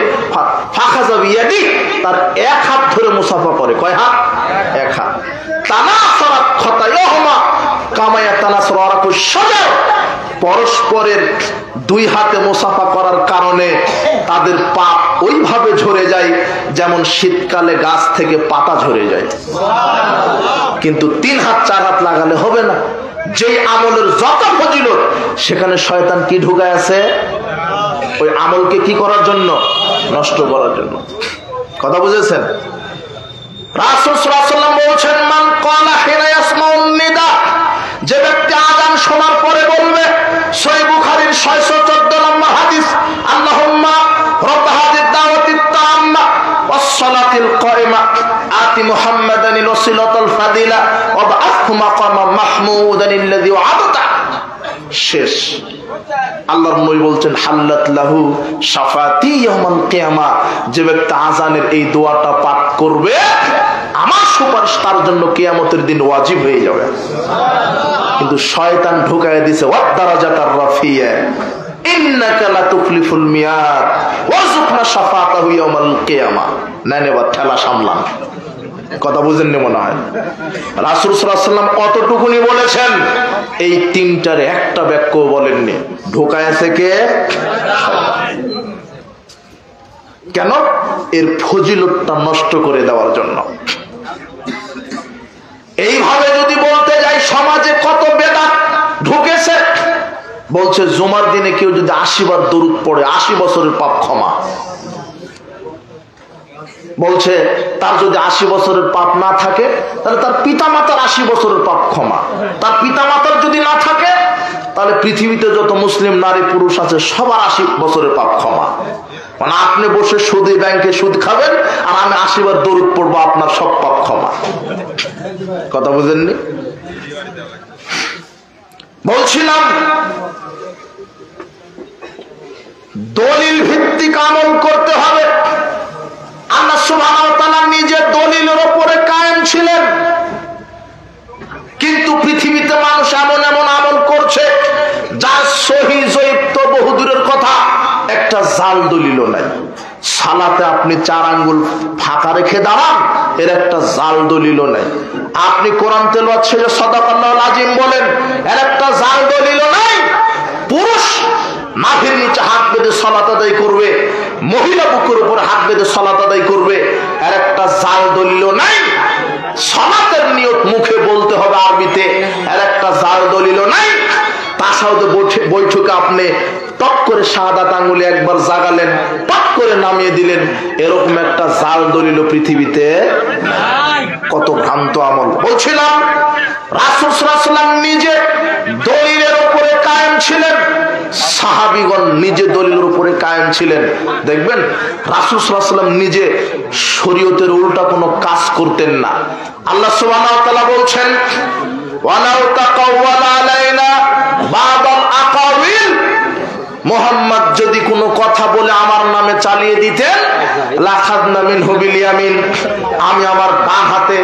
ফাখাযা বিয়াদি, তার 1 হাত ধরে মুসাফা করে। কয় হাত? 1 হাত। তানাসারাত খাতায়াহুমা কামা ইয়াতানাসারু আরাকুশ শাজার, পরস্পরের 2 হাতে মুসাফা করার কারণে তাদের পাপ ওইভাবে ঝরে যায় যেমন শীতকালে গাছ থেকে পাতা ঝরে যায়। কিন্তু 3 হাত 4 হাত লাগালে হবে না। যেই আমলের যত ফজিলত, সেখানে শয়তান কি ঢুকায় আছে? ওই আমলকে কি করার জন্য? নষ্ট করার জন্য। কথা বুঝেছেন? রাসূল সাল্লাল্লাহু আলাইহি ওয়াসাল্লাম বলেছেন, মান ক্বালা হিনা ইয়াসমাউন নিদা, যে ব্যক্তি আযান শোনার পরে বলবে, সহিহ বুখারীর 614 নম্বর হাদিস, আল্লাহুম্মা রাব্ব হাযিহিদ দাওয়াতিত তাম্মা ওয়াস সালাতিল কায়িমা আতি মুহাম্মাদানিল ওয়াসিলাতাল ফাদিলা ওয়া বা'আথহু মাকামান মাহমুদানিল্লাযী ওয়া'আদতা। শেষ। আল্লাহর নবী বলছেন, হাল্লাত লাহু শাফাতি ইয়াউমাল কিয়ামা, যে ব্যক্তি আযানের এই দোয়াটা পাঠ করবে, আমার সুপারিশ তার জন্য কিয়ামতের দিন ওয়াজিব হয়ে যাবে। কিন্তু শয়তান ঢুকায় দিয়েছে ওয়াদ দারাজাতার রাফিয়া, ইন্নাকা লা তুখলিফুল মিয়াদ ওয়ারযুকনা শাফাতাহু ইয়াউমাল কিয়ামা। নেন এবার ঠেলা সামলান। কথা বুঝেননি মনে হয়? রাসূল সাল্লাল্লাহু আলাইহি ওয়াসাল্লাম কতটুকুনি বলেছেন, এই 3টার একটা বাক্য বলেননি। ঢোকায় আছে কে? কেন? এর ফজিলতটা নষ্ট করে দেওয়ার জন্য। এইভাবে যদি বলতে যাই, সমাজে কত বেদাত ঢুকেছে। বলছে জুমার দিনে কেউ যদি 80 বার দরুদ পড়ে, 80 বছরের পাপ ক্ষমা। বলছে তার যদি 80 বছরের পাপ না থাকে, তাহলে তার পিতামাতার 80 বছরের পাপ ক্ষমা। তার পিতামাতার যদি না থাকে, তাহলে পৃথিবীতে যত মুসলিম নারী পুরুষ আছে সবার 80 বছরের পাপ ক্ষমা। মানে আপনি বসে সুদী ব্যাংকে সুদ খাবেন, আর আমি 80 বার দরুদ পড়বো, আপনার সব পাপ ক্ষমা। কথা বুঝেননি? বলছিলাম দলিল ভিত্তিক আমল করতে হবে। আল্লাহ সুবহানাহু ওয়া তাআলা নিজে দলিলের উপরে কায়েম ছিলেন, কিন্তু পৃথিবীতে মানুষ এমন এমন আমল করছে যার সহিহ জয়ীফ তো বহুদূরের কথা, একটা জাল দলিলও নাই। সালাতে আপনি 4 আঙ্গুল ফাঁকা রেখে দাঁড়ান, এর একটা জাল দলিলও নাই। আপনি কোরআন তেলাওয়াত শেষে সাদাকাল্লাহুল আযীম বলেন, এর একটা জাল দলিলও নাই। পুরুষ নাভির নিচে হাত বেঁধে সালাত আদায় করবে, মহিলা বুকের উপরে হাত বেঁধে সালাত আদায় করবে, এর একটা জাল দলিলও নাই। সালাতের নিয়ত মুখে বলতে হবে আরবিতে, এর একটা জাল দলিলও নাই। তাসাউদে বৈঠকে আপনি টক করে শাহাদাত আঙ্গুলে একবার জাগালেন, টক করে নামিয়ে দিলেন, এরকম একটা জাল দলিল পৃথিবীতে নাই। কত ভ্রান্ত আমল। বলছিলাম রাসূল সাল্লাল্লাহু আলাইহি ওয়াসাল্লাম নিজে দলিলের উপরে কায়েম ছিলেন, সাহাবীগণ নিজে দলিলের উপরে কায়েম ছিলেন। দেখবেন রাসূল সাল্লাল্লাহু আলাইহি ওয়াসাল্লাম নিজে শরীয়তের উল্টা কোনো কাজ করতেন না। আল্লাহ সুবহানাহু ওয়া তাআলা বলছেন, ওয়ালাউ তাকাওয়ালা আলাইনা বাদাল আকাওয়িল, মুহাম্মদ যদি কোনো কথা বলে আমার নামে চালিয়ে দিতেন, লাখাযনা মিনহু বিল ইয়ামিন, আমি আমার বাম হাতে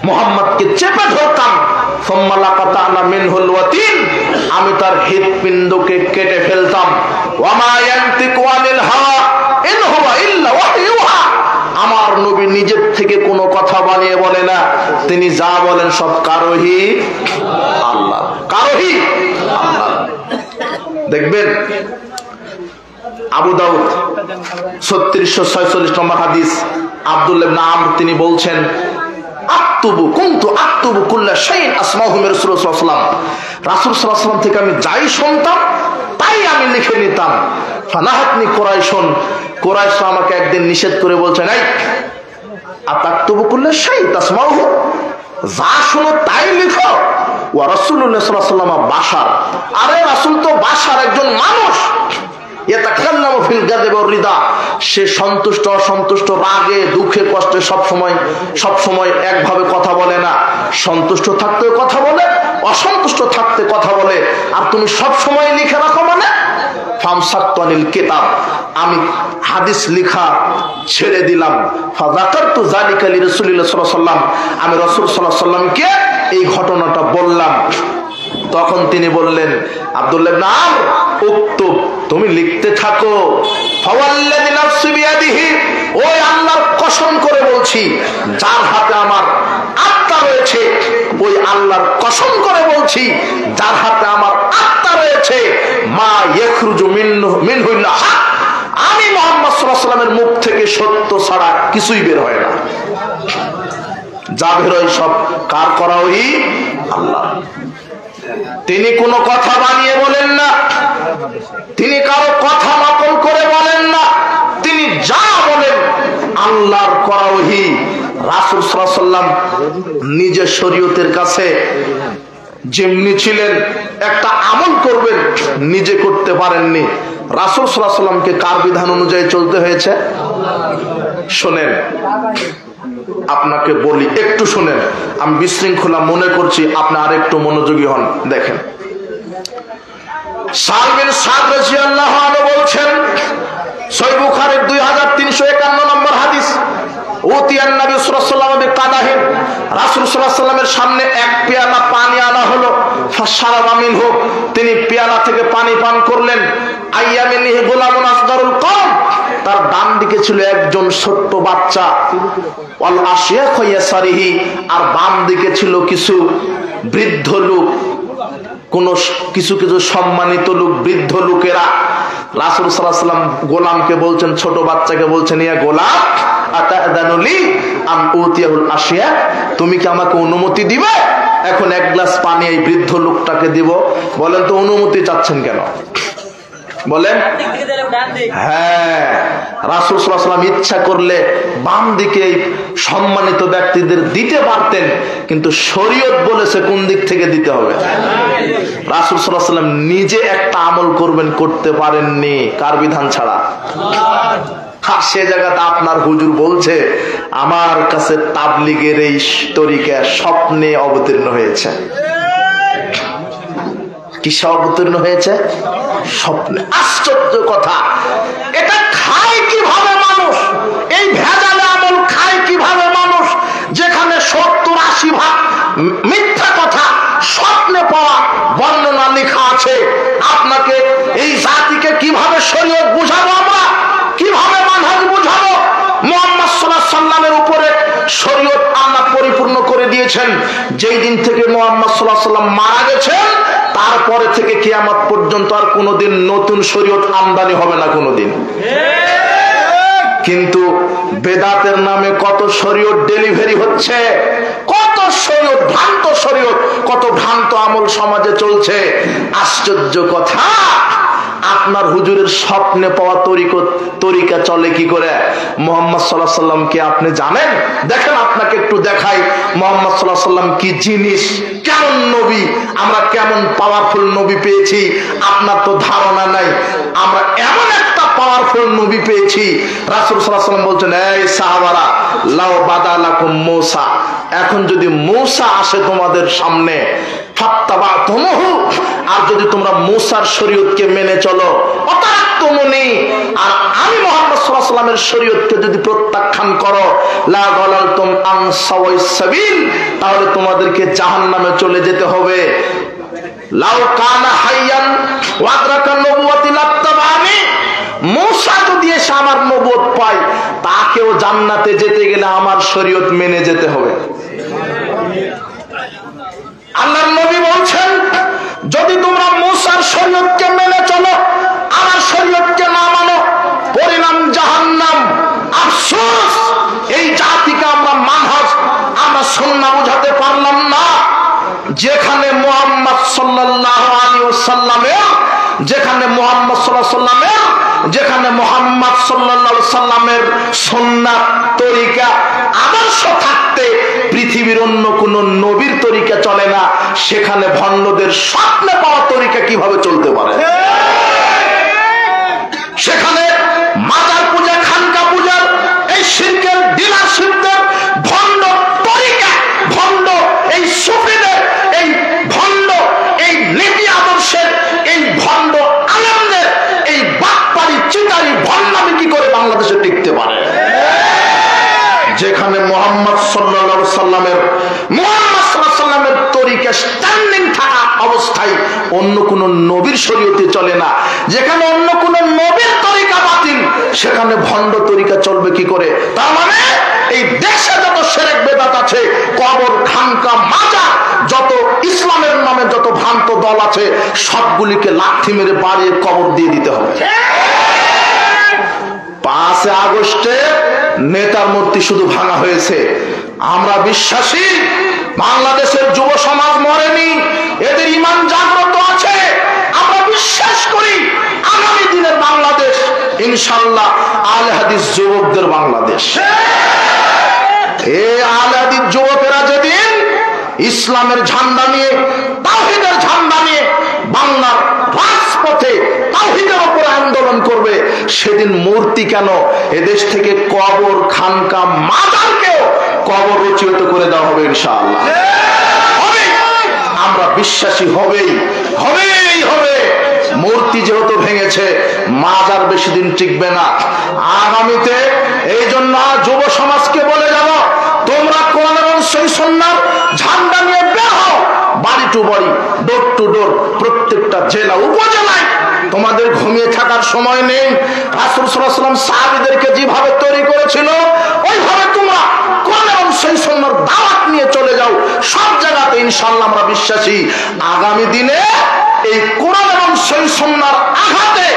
মুহাম্মদকে চেপে ধরতাম, সুম্মা লাকাতানা মিনহুল ওয়াতিন, আমি তার হৃৎপিণ্ডকে কেটে ফেলতাম। ওয়া মা ইয়ানতিকু আনিল হাওয়া ইন হুয়া ইল্লা ওয়াহয়ুহা, আমার নবী নিজের থেকে কোনো কথা বানিয়ে বলে না, তিনি যা বলেন সব কারহি আল্লাহ, কারহি আল্লাহ। দেখবেন আবু দাউদ 3646 নম্বর হাদিস। আব্দুল্লাহ ইবনে আমর তিনি বলছেন, কুনতু আকতুবু কুল্লা শাইইন আসমাহু মির রাসূল সাল্লাল্লাহু আলাইহি ওয়াসাল্লাম, রাসূল সাল্লাল্লাহু আলাইহি ওয়াসাল্লাম থেকে আমি যাই শুনতাম তাই আমি লিখে নিতাম। ফানাহাতনি কুরাইশুন, কুরাইশরা আমাকে একদিন নিষেধ করে বলছেন, এই আতাকতুবু কুল্লা শাইইন তাসমাহু, যা শুনো তাই লিখো। ওয়া রাসূলুল্লাহ সাল্লাল্লাহু আলাইহি ওয়াসাল্লাম বাশার, আরে রাসূল তো বাশার, একজন মানুষ। ইয়াতাকাল্লামু ফিল গাযবি ওয়ার রিদা, সে সন্তুষ্ট অসন্তুষ্ট, রাগে দুঃখে কষ্টে সব সময় একভাবে কথা বলে না। সন্তুষ্ট থাকতে কথা বলে, অসন্তুষ্ট থাকতে কথা বলে। আর তুমি সব সময় লিখে রাখো মানে? ফামসাকতুনিল কিতাব, আমি হাদিস লেখা ছেড়ে দিলাম। ফাযাকারতু যালিকা লিরাসূলিল্লাহ সাল্লাল্লাহু আলাইহি ওয়াসাল্লাম, আমি রাসূল সাল্লাল্লাহু আলাইহি ওয়াসাল্লামকে এই ঘটনাটা বললাম। তখন তিনি বললেন, আব্দুল্লাহ ইবনে আমর, উক্তুব, তুমি লিখতে থাকো। ফাওয়াল্লাযী নাফসি বিয়াদিহি, ওই আল্লাহর কসম করে বলছি যার হাতে আমার আত্মা রয়েছে, ওই আল্লাহর কসম করে বলছি যার হাতে আমার আত্মা রয়েছে, মা ইয়াখরুজু মিনহু ইল্লা হক, আমি মুহাম্মদ সাল্লাল্লাহু আলাইহি ওয়াসাল্লামের মুখ থেকে সত্য ছাড়া কিছুই বের হয় না। যা বের হয় সব কার করা? ওই আল্লাহ। তিনি কোনো কথা বানিয়ে বলেন না, তিনি কারো কথা নকল করে বলেন না, তিনি যা বলেন আল্লাহর করা ওহী। রাসূল সাল্লাল্লাহু আলাইহি ওয়াসাল্লাম নিজের শরীয়তের কাছে যেমনি ছিলেন, একটা আমল করবেন নিজে করতে পারেননি। রাসূল সাল্লাল্লাহু আলাইহি ওয়াসাল্লামকে কার বিধান অনুযায়ী চলতে হয়েছে? শোনেন, আপনাকে বলি, একটু শুনেন, আমি বিশৃঙ্খলা মনে করছি, আপনি আরেকটু মনোযোগী হন। দেখেন, সাল বিন সাদ রাদিয়াল্লাহু আনহু বলছেন, সহিহ বুখারীর 2351 নম্বর হাদিস, উতিয়ান নবী সাল্লাল্লাহু আলাইহি ওয়াসাল্লাম বিকাদাহিন, রাসূল সাল্লাল্লাহু আলাইহি ওয়াসাল্লামের সামনে এক পেয়ালা পানি আনা হলো। ফাশারাবা মিনহু, তিনি পেয়ালা থেকে পানি পান করলেন। আইয়ামিনিহি গুলামুন আসগারুল কওম, তার ডান দিকে ছিল একজন ছোট্ট বাচ্চা। ওয়াল আশিয়াখু ইয়াসারিহি, আর বাম দিকে ছিল কিছু বৃদ্ধ লোক, কিছু সম্মানিত লোক, বৃদ্ধ লোকেরা। রাসূল সাল্লাল্লাহু আলাইহি ওয়াসাল্লাম গোলামকে বলছেন, ছোট বাচ্চাকে বলছেন, ইয়া গোলাম আতাদানুলি আম উতিয়াহুল আশিয়া, তুমি কি আমাকে অনুমতি দিবে এখন এক গ্লাস পানি এই বৃদ্ধ লোকটাকে দিব? বলেন তো অনুমতি চাচ্ছেন কেন? বলেন। হ্যাঁ, রাসূল সাল্লাল্লাহু আলাইহি ওয়াসাল্লাম ইচ্ছা করলে বাম দিকে সম্মানিত ব্যক্তিদের দিতে পারতেন, কিন্তু শরীয়ত বলেছে কোন দিক থেকে দিতে হবে। রাসূল সাল্লাল্লাহু আলাইহি ওয়াসাল্লাম নিজে একটা আমল করবেন, করতে পারেননি, কার বিধান ছাড়া? আর সে জায়গাতে আপনার হুজুর বলছে আমার কাছে তাবলীগের এই তরিকা স্বপ্নে অবতীর্ণ হয়েছে। কিসে অবতীর্ণ হয়েছে? স্বপ্নে। আশ্চর্য কথা, এটা খায় কিভাবে মানুষ? এই ভেজালে আমল খায় কিভাবে মানুষ, যেখানে 70-80 ভাগ মিথ্যা কথা স্বপ্নে পাওয়া বর্ণনা লেখা আছে। আপনাকে এই জাতিকে কিভাবে শরীয়ত বুঝাবো আমরা? কিভাবে মানহাজ বুঝাবো? মুহাম্মদ সাল্লাল্লাহু আলাইহি ওয়াসাল্লামের উপরে শরীয়ত আল্লাহ পরিপূর্ণ করে দিয়েছেন। যেই দিন থেকে মুহাম্মদ সাল্লাল্লাহু আলাইহি ওয়াসাল্লাম মারা গেছেন, তারপরে থেকে কিয়ামত পর্যন্ত আর কোনোদিন নতুন শরীয়ত আমদানি হবে না কোনোদিন। কিন্তু বেদাতের নামে কত শরীয়ত ডেলিভারি হচ্ছে, কত শরীয়ত, ভ্রান্ত শরীয়ত, কত ভ্রান্ত আমল সমাজে চলছে। আশ্চর্য কথা, আপনার হুজুরের স্বপ্নে পাওয়া তরিকা চলে কি করে? মুহাম্মদ সাল্লাল্লাহু আলাইহি ওয়াসাল্লামকে আপনি জানেন? দেখেন, আপনাকে একটু দেখাই মুহাম্মদ সাল্লাল্লাহু আলাইহি ওয়াসাল্লাম কি জিনিস, কেমন নবী, আমরা কেমন পাওয়ারফুল নবী পেয়েছি আপনার তো ধারণা নাই। আমরা এমন একটা পাওয়ারফুল নবী পেয়েছি। রাসূল সাল্লাল্লাহু আলাইহি ওয়াসাল্লাম বলছেন, এই সাহাবারা, লাউ বাদালাকুম মূসা, এখন যদি মূসা আসে তোমাদের সামনে, ফাত্তাবাতুমুহু, আর যদি তোমরা মূসার শরীয়তকে মেনে চলো, অতারাক্তুমুনি, আর আমি মুহাম্মদ সাল্লাল্লাহু আলাইহি ওয়াসাল্লামের শরীয়তকে যদি প্রত্যাখ্যান করো, লা গালালতুম আন সাওয়াইস সাবিল, তাহলে তোমাদেরকে জাহান্নামে চলে যেতে হবে। লাউ কানা হাইয়ান ওয়া আদরাকা নবুওয়াতি লাত্তাবানি, মূসা যদি এসে আমার নবুয়ত পায়, তাকেও জান্নাতে যেতে গেলে আমার শরীয়ত মেনে যেতে হবে। আল্লাহর নবী বলছেন, যদি তোমরা মূসার শরীয়তকে মেনে চলো, আমার শরীয়তকে না মানো, সাল্লামের, যেখানে মুহাম্মদ সাল্লাল্লাহু আলাইহি সাল্লামের, যেখানে মুহাম্মদ সাল্লাল্লাহু আলাইহি সাল্লামের সুন্নাত তরিকা আদর্শ থাকতে পৃথিবীর অন্য কোন নবীর তরিকা চলে না, সেখানে ভণ্ডদের স্বপ্নে পাওয়া তরিকা কিভাবে চলতে পারে? সেখানে মাজার পূজা, খানকা পূজার এই শিরকের ডিলারশিপদের ভণ্ড তরিকা, ভণ্ড এই সুফিদের, এই ভণ্ড এই নীতি আদর্শের, এই ভণ্ড আলেমদের এই বাটপারি চিটারি ভণ্ডামি কি করে বাংলাদেশে টিকতে পারে? যেখানে মুহাম্মদ সাল্লাল্লাহু আলাইহি সাল্লামের তরিকা স্ট্যান্ডিং থাকা অবস্থায় অন্য কোন নবীর শরীয়তে চলে না, যেখানে অন্য কোন নবীর তরিকা বাতিল, সেখানে ভণ্ড তরিকা চলবে কি করে? তার মানে এই দেশে যত শিরক বেদাত আছে, কবর, খানকা, মাজার, যত ইসলামের নামে যত ভ্রান্ত দল আছে, সবগুলিকে লাথি মেরে বাড়িয়ে কবর দিয়ে দিতে হবে। 5 আগস্টে নেতার মূর্তি শুধু ভাঙা হয়েছে। আমরা বিশ্বাসী বাংলাদেশের যুব সমাজ মরেনি, এদের ঈমান জাগ্রত আছে। আমরা বিশ্বাস করি আগামী দিনের বাংলাদেশ ইনশাআল্লাহ আহলে হাদিস যুবকদের বাংলাদেশ। এই আহলে হাদিস যুবকেরা যেদিন ইসলামের ঝান্ডা নিয়ে, তাওহীদের ঝান্ডা নিয়ে বাংলার রাজপথে তাওহীদের উপরে আন্দোলন করবে, সেদিন মূর্তি কেন, এদেশ থেকে কবর, খানকা, মাজারকেও কবর রচিত করে দেওয়া হবে ইনশাআল্লাহ। হবে, আমরা বিশ্বাসী হবেই হবে। মূর্তি যেহেতু ভেঙেছে, মাজার বেশি দিন টিকবে না আগামীতে। এই জন্য যুব সমাজকে বলে যাব, তোমরা কোরআন এবং সহিহ সুন্নাহর ঝান্ডা নিয়ে বের হও, বাড়ি টু বাড়ি, ডোর টু ডোর, প্রত্যেকটা জেলা উপজেলায়। তোমাদের ঘুমিয়ে থাকার সময় নেই। রাসূল সাল্লাল্লাহু আলাইহি ওয়াসাল্লাম সাহাবীদেরকে যেভাবে তৈরি করেছিল, ওইভাবে তোমরা কোরআন এবং সহিহ সুন্নাহর দাওয়াত নিয়ে চলে যাও সব জায়গাতে। ইনশাআল্লাহ আমরা বিশ্বাসী আগামী দিনে এই কোরআন এবং সহিহ সুন্নাহর আঘাতে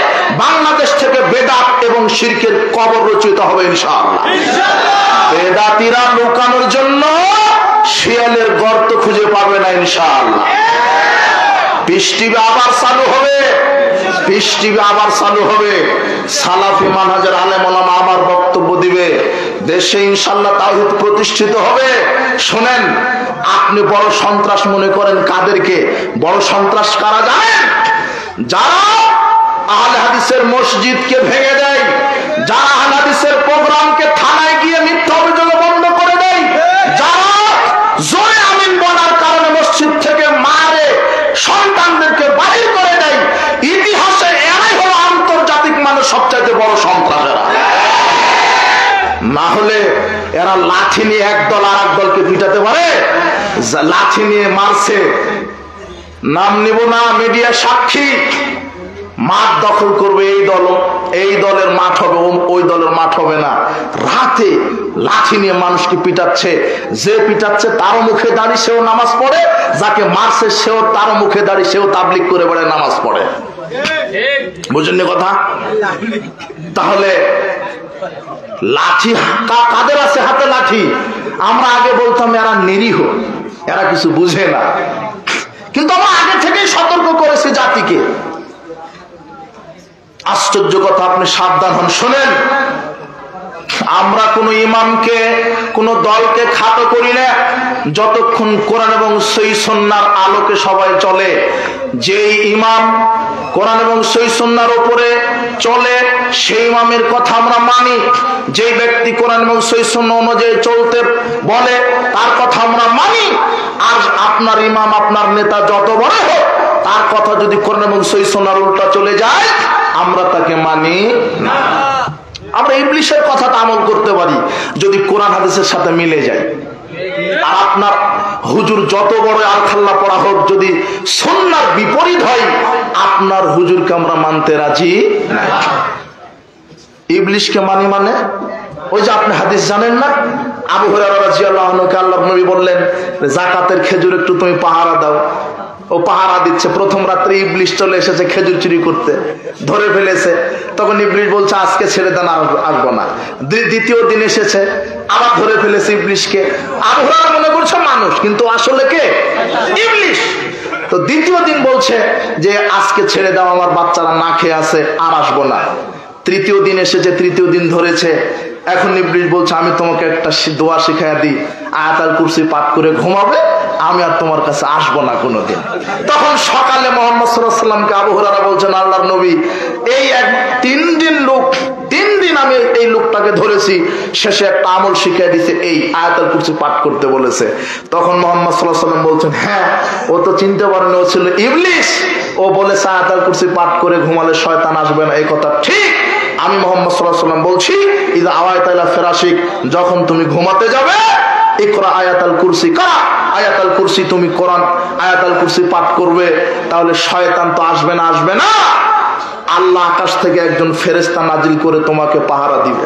বাংলাদেশ থেকে বেদাত এবং শিরকের কবর রচিত হবে ইনশাআল্লাহ। বেদাতীরা লুকানোর জন্য শিয়ালের গর্ত খুঁজে পাবে না ইনশাআল্লাহ। পিস টিভি আবার চালু হবে, সালাফি মানহাজের আলেম ওলামা আবার বক্তব্য দিবে, দেশে ইনশাআল্লাহ তাওহীদ প্রতিষ্ঠিত হবে। শোনেন, আপনি বড় সন্ত্রাস মনে করেন কাদেরকে? বড় সন্ত্রাস কারা জানেন? যারা আহলে হাদিসের মসজিদকে ভেঙে দেয়, যারা আহলে হাদিসের প্রোগ্রামকে থানায় গিয়ে মিথ্যা অভিযোগে বন্ধ করে দেয়, যারা জোরে আমিন বলার কারণে মসজিদ থেকে মারে সন্তানদেরকে বাহির করে দেয়, ইতিহাসে এরাই হলো আন্তর্জাতিক মানুষ সবচাইতে বড় সন্ত্রাসেরা। না হলে এরা লাঠি নিয়ে একদল আর এক দলকে পিটাতে পারে? লাঠি নিয়ে মারছে, নাম নিব না, মিডিয়া সাক্ষী। মাঠ দখল করবে এই দলের মাঠ হবে, ওই দলের মাঠ হবে না। রাতে লাঠি নিয়ে মানুষকে পিটাচ্ছে, যে পিটাচ্ছে তারও মুখে দাঁড়িয়ে সেও নামাজ পড়ে, যাকে মারছে সেও তারও মুখে দাঁড়িয়ে সেও তাবলিগ করে বেড়ায়, নামাজ পড়ে। বুঝেননি কথা? তাহলে লাঠি কাদের আছে হাতে লাঠি? আমরা আগে বলতাম এরা নিরীহ, এরা কিছু বুঝে না, কিন্তু আমরা আগে থেকেই সতর্ক করেছি জাতিকে। আশ্চর্য কথা, আপনি সাবধান হন। শোনেন, আমরা কোন ইমামকে, কোন দলকে খাটো করি না যতক্ষণ কোরআন এবং সহিহ সুন্নাহর আলোকে সবাই চলে। যেই ইমাম কোরআন এবং সহিহ সুন্নাহর উপরে চলে সেই ইমামের কথা আমরা মানি। যেই ব্যক্তি কোরআন এবং সহিহ সুন্নাহ অনুযায়ী চলতে বলে তার কথা আমরা মানি। আর আপনার ইমাম, আপনার নেতা যত বড় হোক, তার কথা যদি কোরআন এবং সহিহ সুন্নাহর উল্টা চলে যায়, আমরা তাকে মানি না। আমরা ইবলিশের কথাটা আমল করতে পারি যদি কোরআন হাদিসের সাথে মিলে যায়। আর আপনার হুজুর যত বড় আলখাল্লা পড়া হোক, যদি সুন্নাহর বিপরীত হয়, আপনার হুজুরকে আমরা মানতে রাজি না। ইবলিশকে মানি মানে ওই যে আপনি হাদিস জানেন না, আবু হুরায়রা রাদিয়াল্লাহু আনহুকে আল্লাহর নবী বললেন, যাকাতের খেজুর একটু তুমি পাহারা দাও। ও পাহারা দিচ্ছে, প্রথম রাত্রে ইবলিশ চলে এসেছে খেজুর চুরি করতে, ধরে ফেলেছে। তখন ইবলিশ বলছে আজকে ছেড়ে দেন, আসবো না। দ্বিতীয় দিন এসেছে, আবার ধরে ফেলেছে ইবলিশকে। আবু হুরায়রা মনে করছে মানুষ, কিন্তু আসলে কে? ইবলিশ। তো দ্বিতীয় দিন বলছে যে আজকে ছেড়ে দাও, আমার বাচ্চারা না খেয়ে আছে, আর আসবো না। তৃতীয় দিন এসেছে, তৃতীয় দিন ধরেছে। এখন ইবলিস বলছে আমি তোমাকে একটা দোয়া শিখাইয়া দিই, আয়াতুল কুরসি পাঠ করে ঘুমাবে, আমি আর তোমার কাছে আসবো না কোনোদিন। তখন সকালে মুহাম্মদ সাল্লাল্লাহু আলাইহি ওয়াসাল্লামকে আবু হুরায়রা বলছেন, আল্লাহর নবী, এই 3 দিন আমি এই লোকটাকে ধরেছি, শেষে একটা আমল শিখিয়ে দিছে, এই আয়াতুল কুরসি পাঠ করতে বলেছে। তখন মুহাম্মদ সাল্লাল্লাহু আলাইহি ওয়াসাল্লাম বলছেন, হ্যাঁ, ও তো চিনতে পারেনি, ও ছিল ইবলিস। ও বলেছে আয়াতুল কুরসি পাঠ করে ঘুমালে শয়তান আসবে না, এই কথা ঠিক। আমি মুহাম্মদ সাল্লাল্লাহু আলাইহি ওয়াসাল্লাম বলছি, ইযা আওয়াইতা ইলা ফিরাশিক, যখন তুমি ঘুমাতে যাবে, ইকরা আয়াতুল কুরসি, কারা আয়াতুল কুরসি, তুমি কোরআন আয়াতুল কুরসি পাঠ করবে, তাহলে শয়তান তো আসবে না। আল্লাহ আকাশ থেকে একজন ফেরেশতা নাজিল করে তোমাকে পাহারা দিবে।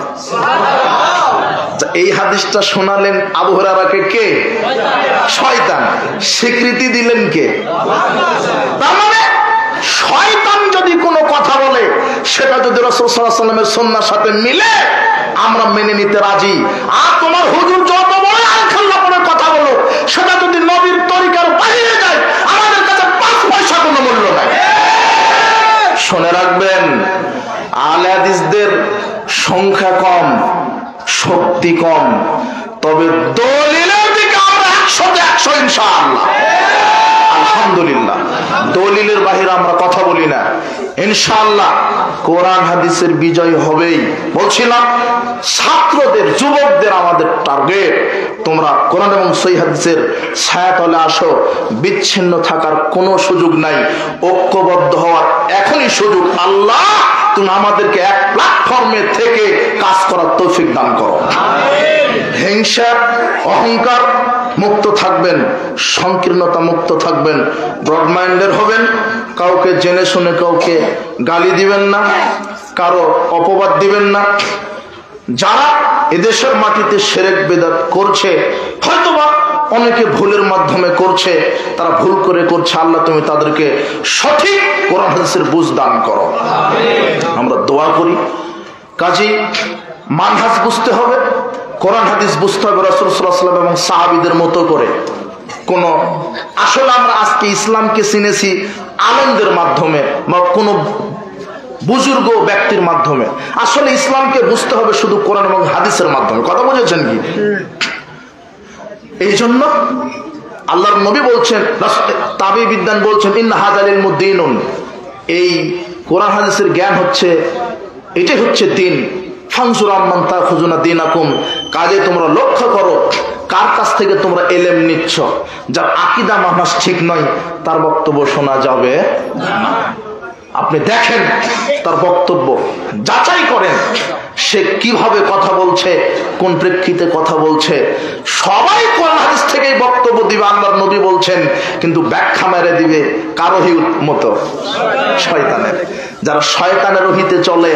এই হাদিসটা শোনালেন আবু হুরায়রাকে কে? শয়তান। স্বীকৃতি দিলেন কে? তার মানে শয়তান যদি কোনো কথা বলে, সেটা যদি রাসূল সাল্লাল্লাহু আলাইহি ওয়াসাল্লামের সুন্নাহর সাথে মিলে, আমরা মেনে নিতে রাজি। আর তোমার হুজুর যত বড় আলখাল্লা করে কথা বলো, সেটা যদি নবীর তরিকার বাইরে যায়, আমাদের কাছে 5 পয়সা কোনো মূল্য নাই। শুনে রাখবেন, আহলে হাদিসদের সংখ্যা কম, শক্তি কম, তবে দলিলের দিকে আমরা 100-তে 100 ইনশাআল্লাহ। আলহামদুলিল্লাহ, দলিলের বাহিরে আমরা কথা বলি না। ইনশাআল্লাহ কোরআন হাদিসের বিজয় হবেই। বলছিলাম ছাত্রদের, যুবকদের আমাদের টার্গেট, তোমরা কোরআন এবং সহিহ হাদিসের ছায়াতলে আসো। বিচ্ছিন্ন থাকার কোনো সুযোগ নাই, ঐক্যবদ্ধ হওয়ার এখনই সুযোগ। আল্লাহ তুমি আমাদেরকে এক প্ল্যাটফর্মে থেকে কাজ করার তৌফিক দান করো। হিংসা, অহংকার মুক্ত থাকবেন, সংকীর্ণতা মুক্ত থাকবেন, ব্রড মাইন্ডের হবেন, কাউকে জেনে শুনে কাউকে গালি দিবেন না, কারো অপবাদ দিবেন না। যারা এদেশের মাটিতে শিরক বিদআত করছে, হয়তোবা অনেকে ভুলের মাধ্যমে করছে, তারা ভুল করে করছে, আল্লাহ তুমি তাদেরকে সঠিক কোরআন হাদিসের বুঝ দান করো। আমরা দোয়া করি। কাজী মানহাজ বুঝতে হবে, কোরআন হাদিস বুঝতে হবে রাসূল সাল্লাল্লাহু আলাইহি ওয়াসাল্লাম এবং সাহাবীদের মতো করে। কোন আসলে আমরা আজকে ইসলামকে চিনেছি আলেমদের মাধ্যমে বা কোন বুজুর্গ ব্যক্তির মাধ্যমে। আসলে ইসলামকে বুঝতে হবে শুধু কোরআন এবং হাদিসের মাধ্যমে। কথা বুঝেছেন কি? এই জন্য আল্লাহর নবী বলছেন, তাবী বিদ্যান বলছেন, ইন্না হাযাল ইলমু দীনুন, এই কোরআন হাদিসের জ্ঞান হচ্ছে, এটাই হচ্ছে দিন। ফানজুর আম্মান তাখুযুনা দীনাকুম, কাজে তোমরা লক্ষ্য করো কার কাছ থেকে তোমরা ইলম নিচ্ছ। যার আকীদা মানহাজ ঠিক নয়, তার বক্তব্য শোনা যাবে না। আপনি দেখেন তার বক্তব্য, যাচাই করেন সে কিভাবে কথা বলছে, কোন প্রেক্ষিতে কথা বলছে। সবাই কোরআন হাদিস থেকেই বক্তব্য দিবে, আল্লাহর নবী বলছেন, কিন্তু ব্যাখ্যা মেরে দিবে কারোহি মতো, শয়তানের। যারা শয়তানের রহিতে চলে,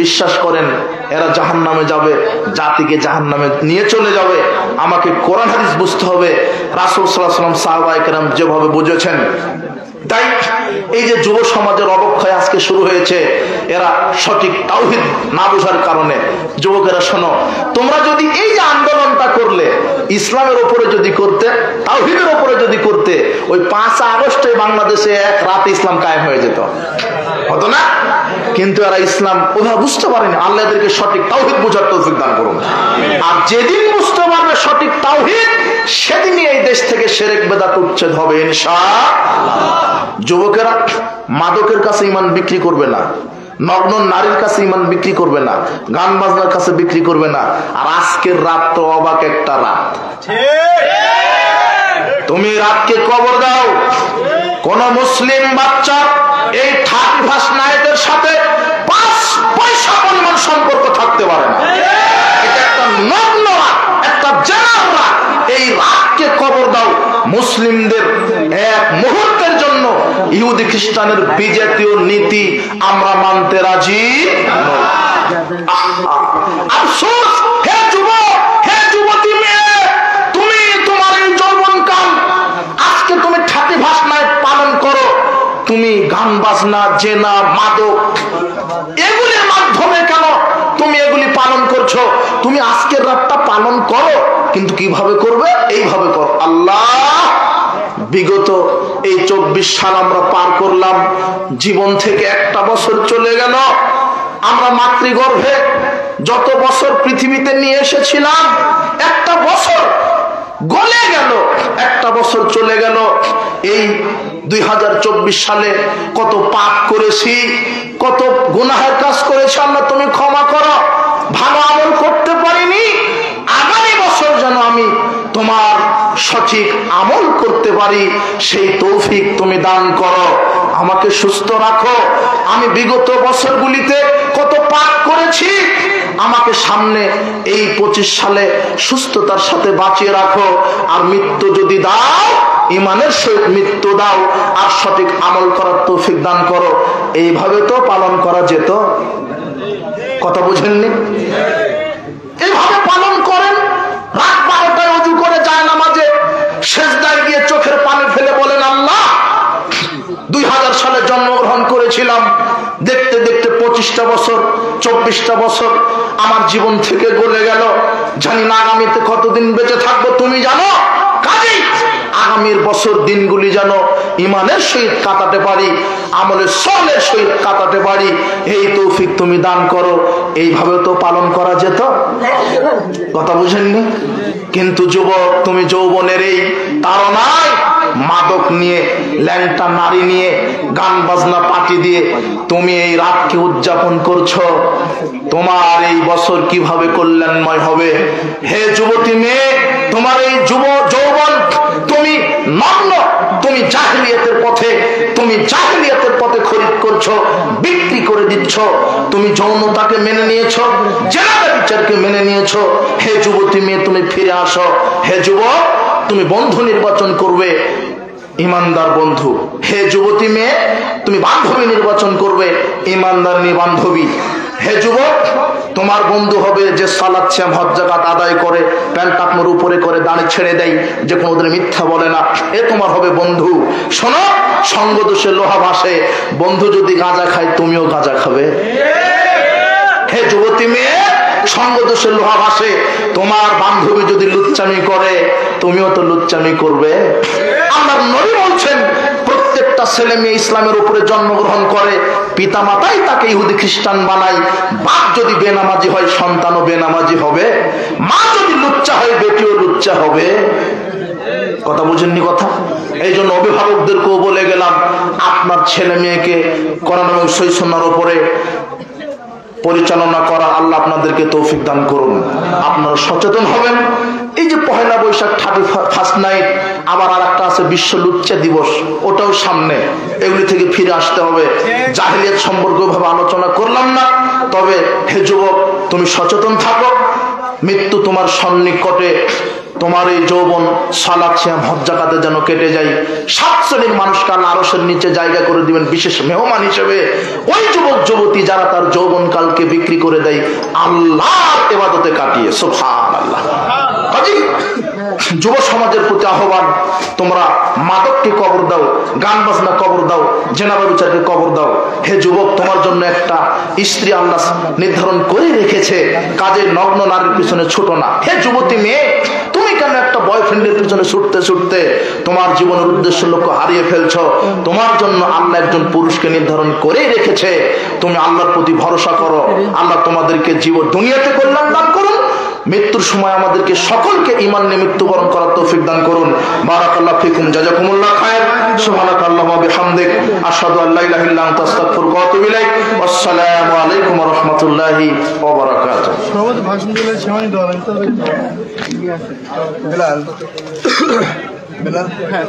বিশ্বাস করেন এরা জাহান্নামে যাবে, জাতিকে জাহান্নামে নিয়ে চলে যাবে। আমাকে কোরআন হাদিস বুঝতে হবে, রাসূল সাল্লাল্লাহু আলাইহি ওয়াসাল্লাম, সাহাবায়ে কেরাম যেভাবে বুঝেছেন। তাই এই যে যুব সমাজের অবক্ষয় আজকে শুরু হয়েছে, এরা সঠিক তাওহীদ না বোঝার কারণে। যুবকেরা শোনো, তোমরা যদি এই যে আন্দোলনটা করলে, ইসলামের উপরে যদি করতে, তাওহীদের উপরে যদি করতে, ওই 5 আগস্টে বাংলাদেশে এক রাতে ইসলাম কায়েম হয়ে যেত, হতো না? কিন্তু এরা ইসলাম ওভাবে বুঝতে পারেনি। আল্লাহ এদেরকে সঠিক তাওহীদ বোঝার তৌফিক দান করুন। আর যেদিন বুঝতে পারবে সঠিক তাওহীদ, সেদিনই এই দেশ থেকে শিরক বিদআত উচ্ছেদ হবে ইনশাআল্লাহ। যুবকেরা মাদকের কাছে ঈমান বিক্রি করবে না, নগ্ন নারীর কাছে ঈমান বিক্রি করবে না, গান বাজনার কাছে বিক্রি করবে না। আর আজকের রাত তো অবাক একটা রাত। তুমি রাতকে কবর দাও, কোন মুসলিম বাচ্চা এই ঠাট ভাস নায়কের সাথে 5 পয়সা পরিমাণ সম্পর্ক থাকতে পারে না। এটা একটা নগ্ন রাত, একটা জেনার রাত। এই রাতকে কবর দাও। মুসলিমদের এক মুহূর্তের জন্য ইহুদি খ্রিস্টানের বিজাতীয় নীতি আমরা মানতে রাজি নই। আফসোস, হে যুবক, হে যুবতী মেয়ে, তুমি তোমার এই যৌবনকাল আজকে তুমি ঠাটি ভাষণায় পালন করো। তুমি গান বাজনা, জেনা, মাদক এগুলির মাধ্যমে কেন তুমি এগুলি পালন করছো? তুমি আজকের রাতটা পালন করো, কিন্তু কিভাবে করবে? এইভাবে করো। আল্লাহ বিগত এই 24 সাল আমরা পার করলাম, জীবন থেকে একটা বছর চলে গেল। আমরা মাতৃগর্ভে যত বছর পৃথিবীতে নিয়ে এসেছিলাম, একটা বছর গলে গেল, একটা বছর চলে গেল। এই 2024 সালে কত পাপ করেছি, কত গুনাহের কাজ করেছি, আল্লাহ তুমি ক্ষমা করো। ভালো আমল করতে পারিনি, আগামী বছর যেন আমি তোমার সঠিক আমল করতে পারি, সেই তৌফিক তুমি দান করো। আমাকে সুস্থ রাখো। আমি বিগত বছরগুলিতে কত পাপ করেছি, আমাকে সামনে এই 25 সালে সুস্থতার সাথে বাঁচিয়ে রাখো। আর মৃত্যু যদি দাও, ইমানের সহিত মৃত্যু দাও, আর সঠিক আমল করার তৌফিক দান করো। এইভাবে তো পালন করা যেত। কথা বুঝেননি? এইভাবে পালন করেন। রাত 12টায় ওযু করে যায় নামাজে সেজদায় গিয়ে চোখের পানি ফেলে বলেন, আল্লাহ 2000 সালে জন্মগ্রহণ করেছিলাম, দেখতে দেখতে 25টা বছর 24টা বছর আমার জীবন থেকে গলে গেল। জানি না আগামীতে কতদিন বেঁচে থাকবো, তুমি জানো। কাজেই আগামীর বছর দিনগুলি যেন ইমানের সহিত কাটাতে পারি, আমলের সলের সহিত কাটাতে পারি, এই তৌফিক তুমি দান করো। এইভাবে তো পালন করা যেত। কথা বুঝেননি? কিন্তু যুবক, তুমি যৌবনের এই তাড়নায় মাদক নিয়ে, ল্যাংটা নারী নিয়ে, গান বাজনা পার্টি দিয়ে তুমি এই রাতকে উদযাপন করছো। তোমার এই বছর কিভাবে কল্যাণময় হবে? হে যুবতী মেয়ে, তোমার এই যৌবন তুমি নগ্ন, তুমি জাহেলিয়াতের পথে খরিদ করছো, বিক্রি করে দিচ্ছ। তুমি যৌনতাকে মেনে নিয়েছো, জেনারেল বিচারকে মেনে নিয়েছো। হে যুবতী মেয়ে, তুমি ফিরে আসো। হে যুবক, তুমি বন্ধু নির্বাচন করবে, ইমানদার বন্ধু। হে যুবতী মেয়ে, তুমি বান্ধবী নির্বাচন করবে, ইমানদার বান্ধবী। হে যুবক, তোমার বন্ধু হবে যে সালাত সিয়াম হজ যাকাত আদায় করে, প্যান্ট টাকনোর উপরে করে, দাঁড়ে ছেড়ে দেয়, যে কোনোদিন মিথ্যা বলে না, এ তোমার হবে বন্ধু। শোনো, সঙ্গ দোষে লোহা ভাসে। বন্ধু যদি গাঁজা খায়, তুমিও গাঁজা খাবে। হে যুবতী মেয়ে, সঙ্গ দোষে লোহা ভাসে। তোমার বান্ধবী যদি লুচ্চামি করে, তুমিও তো লুচ্চামি করবে। আমার নবী বলছেন, প্রত্যেকটা ছেলে মেয়ে ইসলামের উপরে জন্মগ্রহণ করে, পিতা মাতাই তাকে ইহুদি খ্রিস্টান বানায়। বাপ যদি বেনামাজি হয়, সন্তানও বেনামাজি হবে। মা যদি লুচ্চা হয়, বেটিও লুচ্চা হবে। কথা বুঝেননি? কথা এই জন্য অভিভাবকদেরকেও বলে গেলাম, আপনার ছেলে মেয়েকে কোরআন এবং সহিহ সুন্নাহর উপরে পরিচালনা করা আল্লাহ আপনাদেরকে তৌফিক দান করুন। আপনারা সচেতন হবেন। এই যে পহেলা বৈশাখ, 31st নাইট, আবার আর একটা আছে বিশ্ব লুচ্চা দিবস, ওটাও সামনে। এগুলি থেকে ফিরে আসতে হবে। জাহেলিয়াত সম্পর্কে ভাবে আলোচনা করলাম না, তবে হে যুবক, তুমি সচেতন থাকো। মৃত্যু তোমার সন্নিকটে। তোমার এই যৌবন সালাত সিয়াম হজ যাকাতে যেন কেটে যায়। 7 শ্রেণীর মানুষকে আল্লাহ আরশের নিচে জায়গা করে দিবেন বিশেষ মেহমান হিসেবে। ওই যুবক যুবতী যারা তার যৌবন কালকে বিক্রি করে দেয় আল্লাহর ইবাদতে কাটিয়ে। সুবহানাল্লাহ। যুব সমাজের প্রতি আহ্বান, তোমরা মাদককে কবর দাও, গান বাজনা কবর দাও, জেনা ব্যভিচারকে কবর দাও। হে যুবক, তোমার জন্য একটা স্ত্রী আল্লাহ নির্ধারণ করে রেখেছে, কাজে নগ্ন নারীর পিছনে ছোট না। হে যুবতী মেয়ে, তুমি কেন একটা বয়ফ্রেন্ডের পিছনে ছুটতে ছুটতে তোমার জীবনের উদ্দেশ্য লক্ষ্য হারিয়ে ফেলছো? তোমার জন্য আল্লাহ একজন পুরুষকে নির্ধারণ করেই রেখেছে। তুমি আল্লাহর প্রতি ভরসা করো। আল্লাহ তোমাদেরকে দুনিয়াতে কল্যাণ দান করুন, মৃত্যুর সময় আমাদেরকে সকলকে ঈমান নিয়ে মৃত্যুবরণ করার তৌফিক দান করুন। বারাকাল্লাহু ফিকুম, জাযাকুমুল্লাহ খায়র। সুবহানাকাল্লাহু ওয়া বিহামদিক, আশহাদু আল্লা ইলাহা ইল্লা আনতা, আস্তাগফিরুকা ওয়া আতুবু ইলাইক। আসসালামু আলাইকুম ওয়া রাহমাতুল্লাহি ওয়া বারাকাতুহু। সবাই ভাষণ দিলে সময় দেওয়া লাগতো। বিলাল বিলাল হ্যাঁ